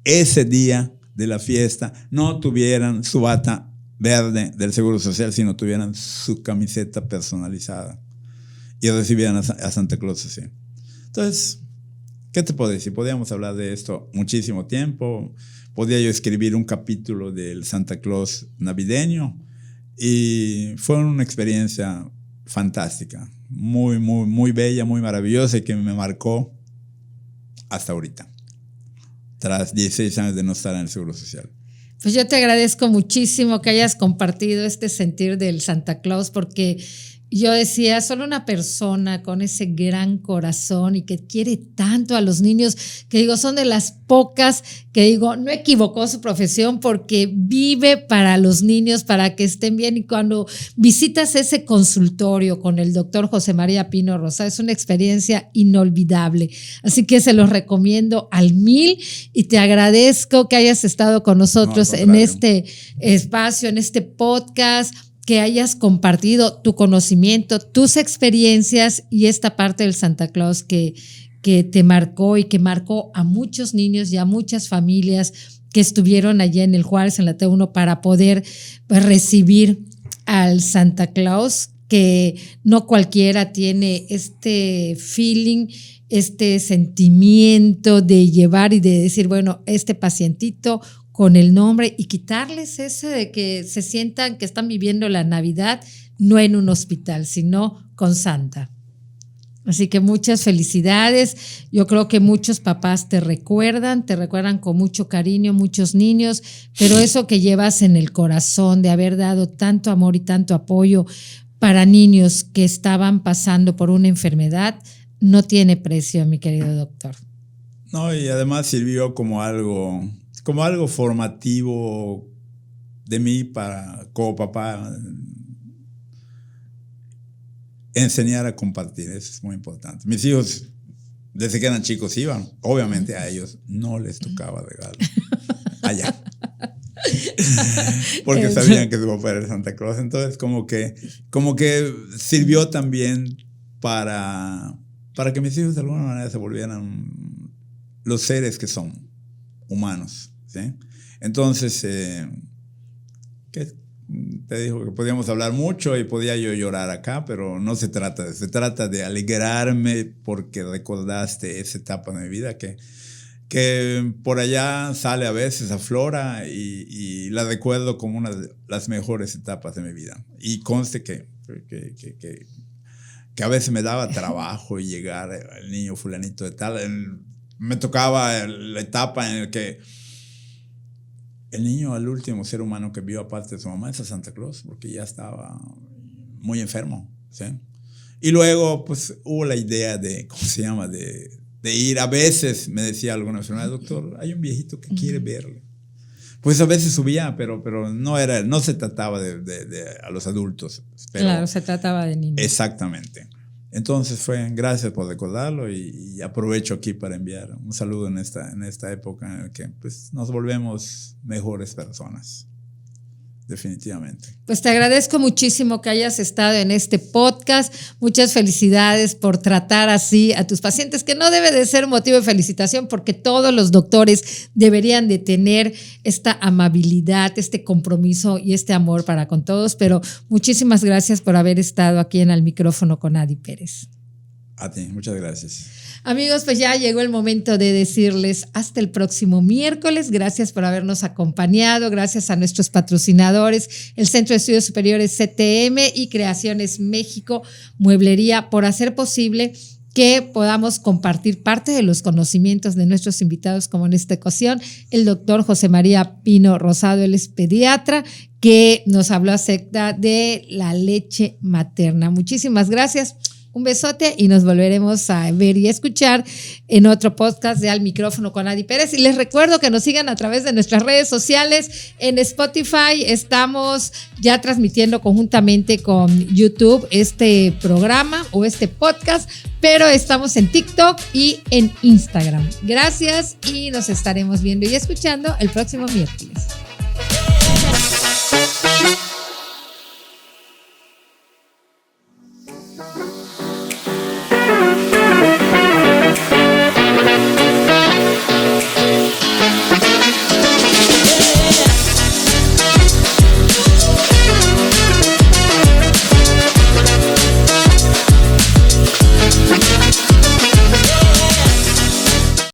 ese día de la fiesta no tuvieran su bata verde del Seguro Social, sino tuvieran su camiseta personalizada y recibieran a Santa Claus así. Entonces, ¿qué te puedo decir? Podíamos hablar de esto muchísimo tiempo. Podía yo escribir un capítulo del Santa Claus navideño y fue una experiencia fantástica, muy, muy, muy bella, muy maravillosa y que me marcó hasta ahorita, tras 16 años de no estar en el Seguro Social. Pues yo te agradezco muchísimo que hayas compartido este sentir del Santa Claus, porque yo decía, solo una persona con ese gran corazón y que quiere tanto a los niños, que digo, son de las pocas que digo, no equivocó su profesión porque vive para los niños, para que estén bien. Y cuando visitas ese consultorio con el doctor José María Pino Rosado, es una experiencia inolvidable. Así que se los recomiendo al 1000 y te agradezco que hayas estado con nosotros en este espacio, en este podcast, que hayas compartido tu conocimiento, tus experiencias y esta parte del Santa Claus que te marcó y que marcó a muchos niños y a muchas familias que estuvieron allá en el Juárez, en la T1, para poder recibir al Santa Claus, que no cualquiera tiene este feeling, este sentimiento de llevar y de decir, bueno, este pacientito con el nombre, y quitarles ese de que se sientan que están viviendo la Navidad no en un hospital, sino con Santa. Así que muchas felicidades. Yo creo que muchos papás te recuerdan con mucho cariño, muchos niños, pero eso que llevas en el corazón de haber dado tanto amor y tanto apoyo para niños que estaban pasando por una enfermedad no tiene precio, mi querido doctor. No, y además sirvió como algo formativo de mí como papá, enseñar a compartir. Eso es muy importante. Mis hijos, desde que eran chicos, iban. Obviamente a ellos no les tocaba regalo allá, porque sabían que su papá era Santa Claus. Entonces como que sirvió también para que mis hijos de alguna manera se volvieran los seres que son, humanos, ¿sí? Entonces, te digo que podíamos hablar mucho y podía yo llorar acá, pero no se trata de eso. Se trata de alegrarme porque recordaste esa etapa de mi vida que por allá sale a veces, aflora, y la recuerdo como una de las mejores etapas de mi vida. Y conste que a veces me daba trabajo llegar al niño fulanito de tal. Me tocaba la etapa en la que el niño, el último ser humano que vio aparte de su mamá, es a Santa Claus, porque ya estaba muy enfermo, ¿sí? Y luego pues hubo la idea de, ¿cómo se llama?, de ir. A veces me decía alguna enfermera, doctor, hay un viejito que quiere verle. Pues a veces subía, pero no se trataba de a los adultos. Pero, claro, se trataba de niños. Exactamente. Entonces gracias por recordarlo y aprovecho aquí para enviar un saludo en esta época en la que pues, nos volvemos mejores personas. Definitivamente. Pues te agradezco muchísimo que hayas estado en este podcast. Muchas felicidades por tratar así a tus pacientes, que no debe de ser motivo de felicitación porque todos los doctores deberían de tener esta amabilidad, este compromiso y este amor para con todos. Pero muchísimas gracias por haber estado aquí en Al Micrófono con Adi Pérez. A ti, muchas gracias. Amigos, pues ya llegó el momento de decirles hasta el próximo miércoles. Gracias por habernos acompañado. Gracias a nuestros patrocinadores, el Centro de Estudios Superiores CTM y Creaciones México Mueblería, por hacer posible que podamos compartir parte de los conocimientos de nuestros invitados, como en esta ocasión el doctor José María Pino Rosado. Él es pediatra, que nos habló acerca de la leche materna. Muchísimas gracias. Un besote y nos volveremos a ver y escuchar en otro podcast de Al Micrófono con Adi Pérez. Y les recuerdo que nos sigan a través de nuestras redes sociales. En Spotify estamos ya transmitiendo conjuntamente con YouTube este programa o este podcast, pero estamos en TikTok y en Instagram. Gracias y nos estaremos viendo y escuchando el próximo miércoles.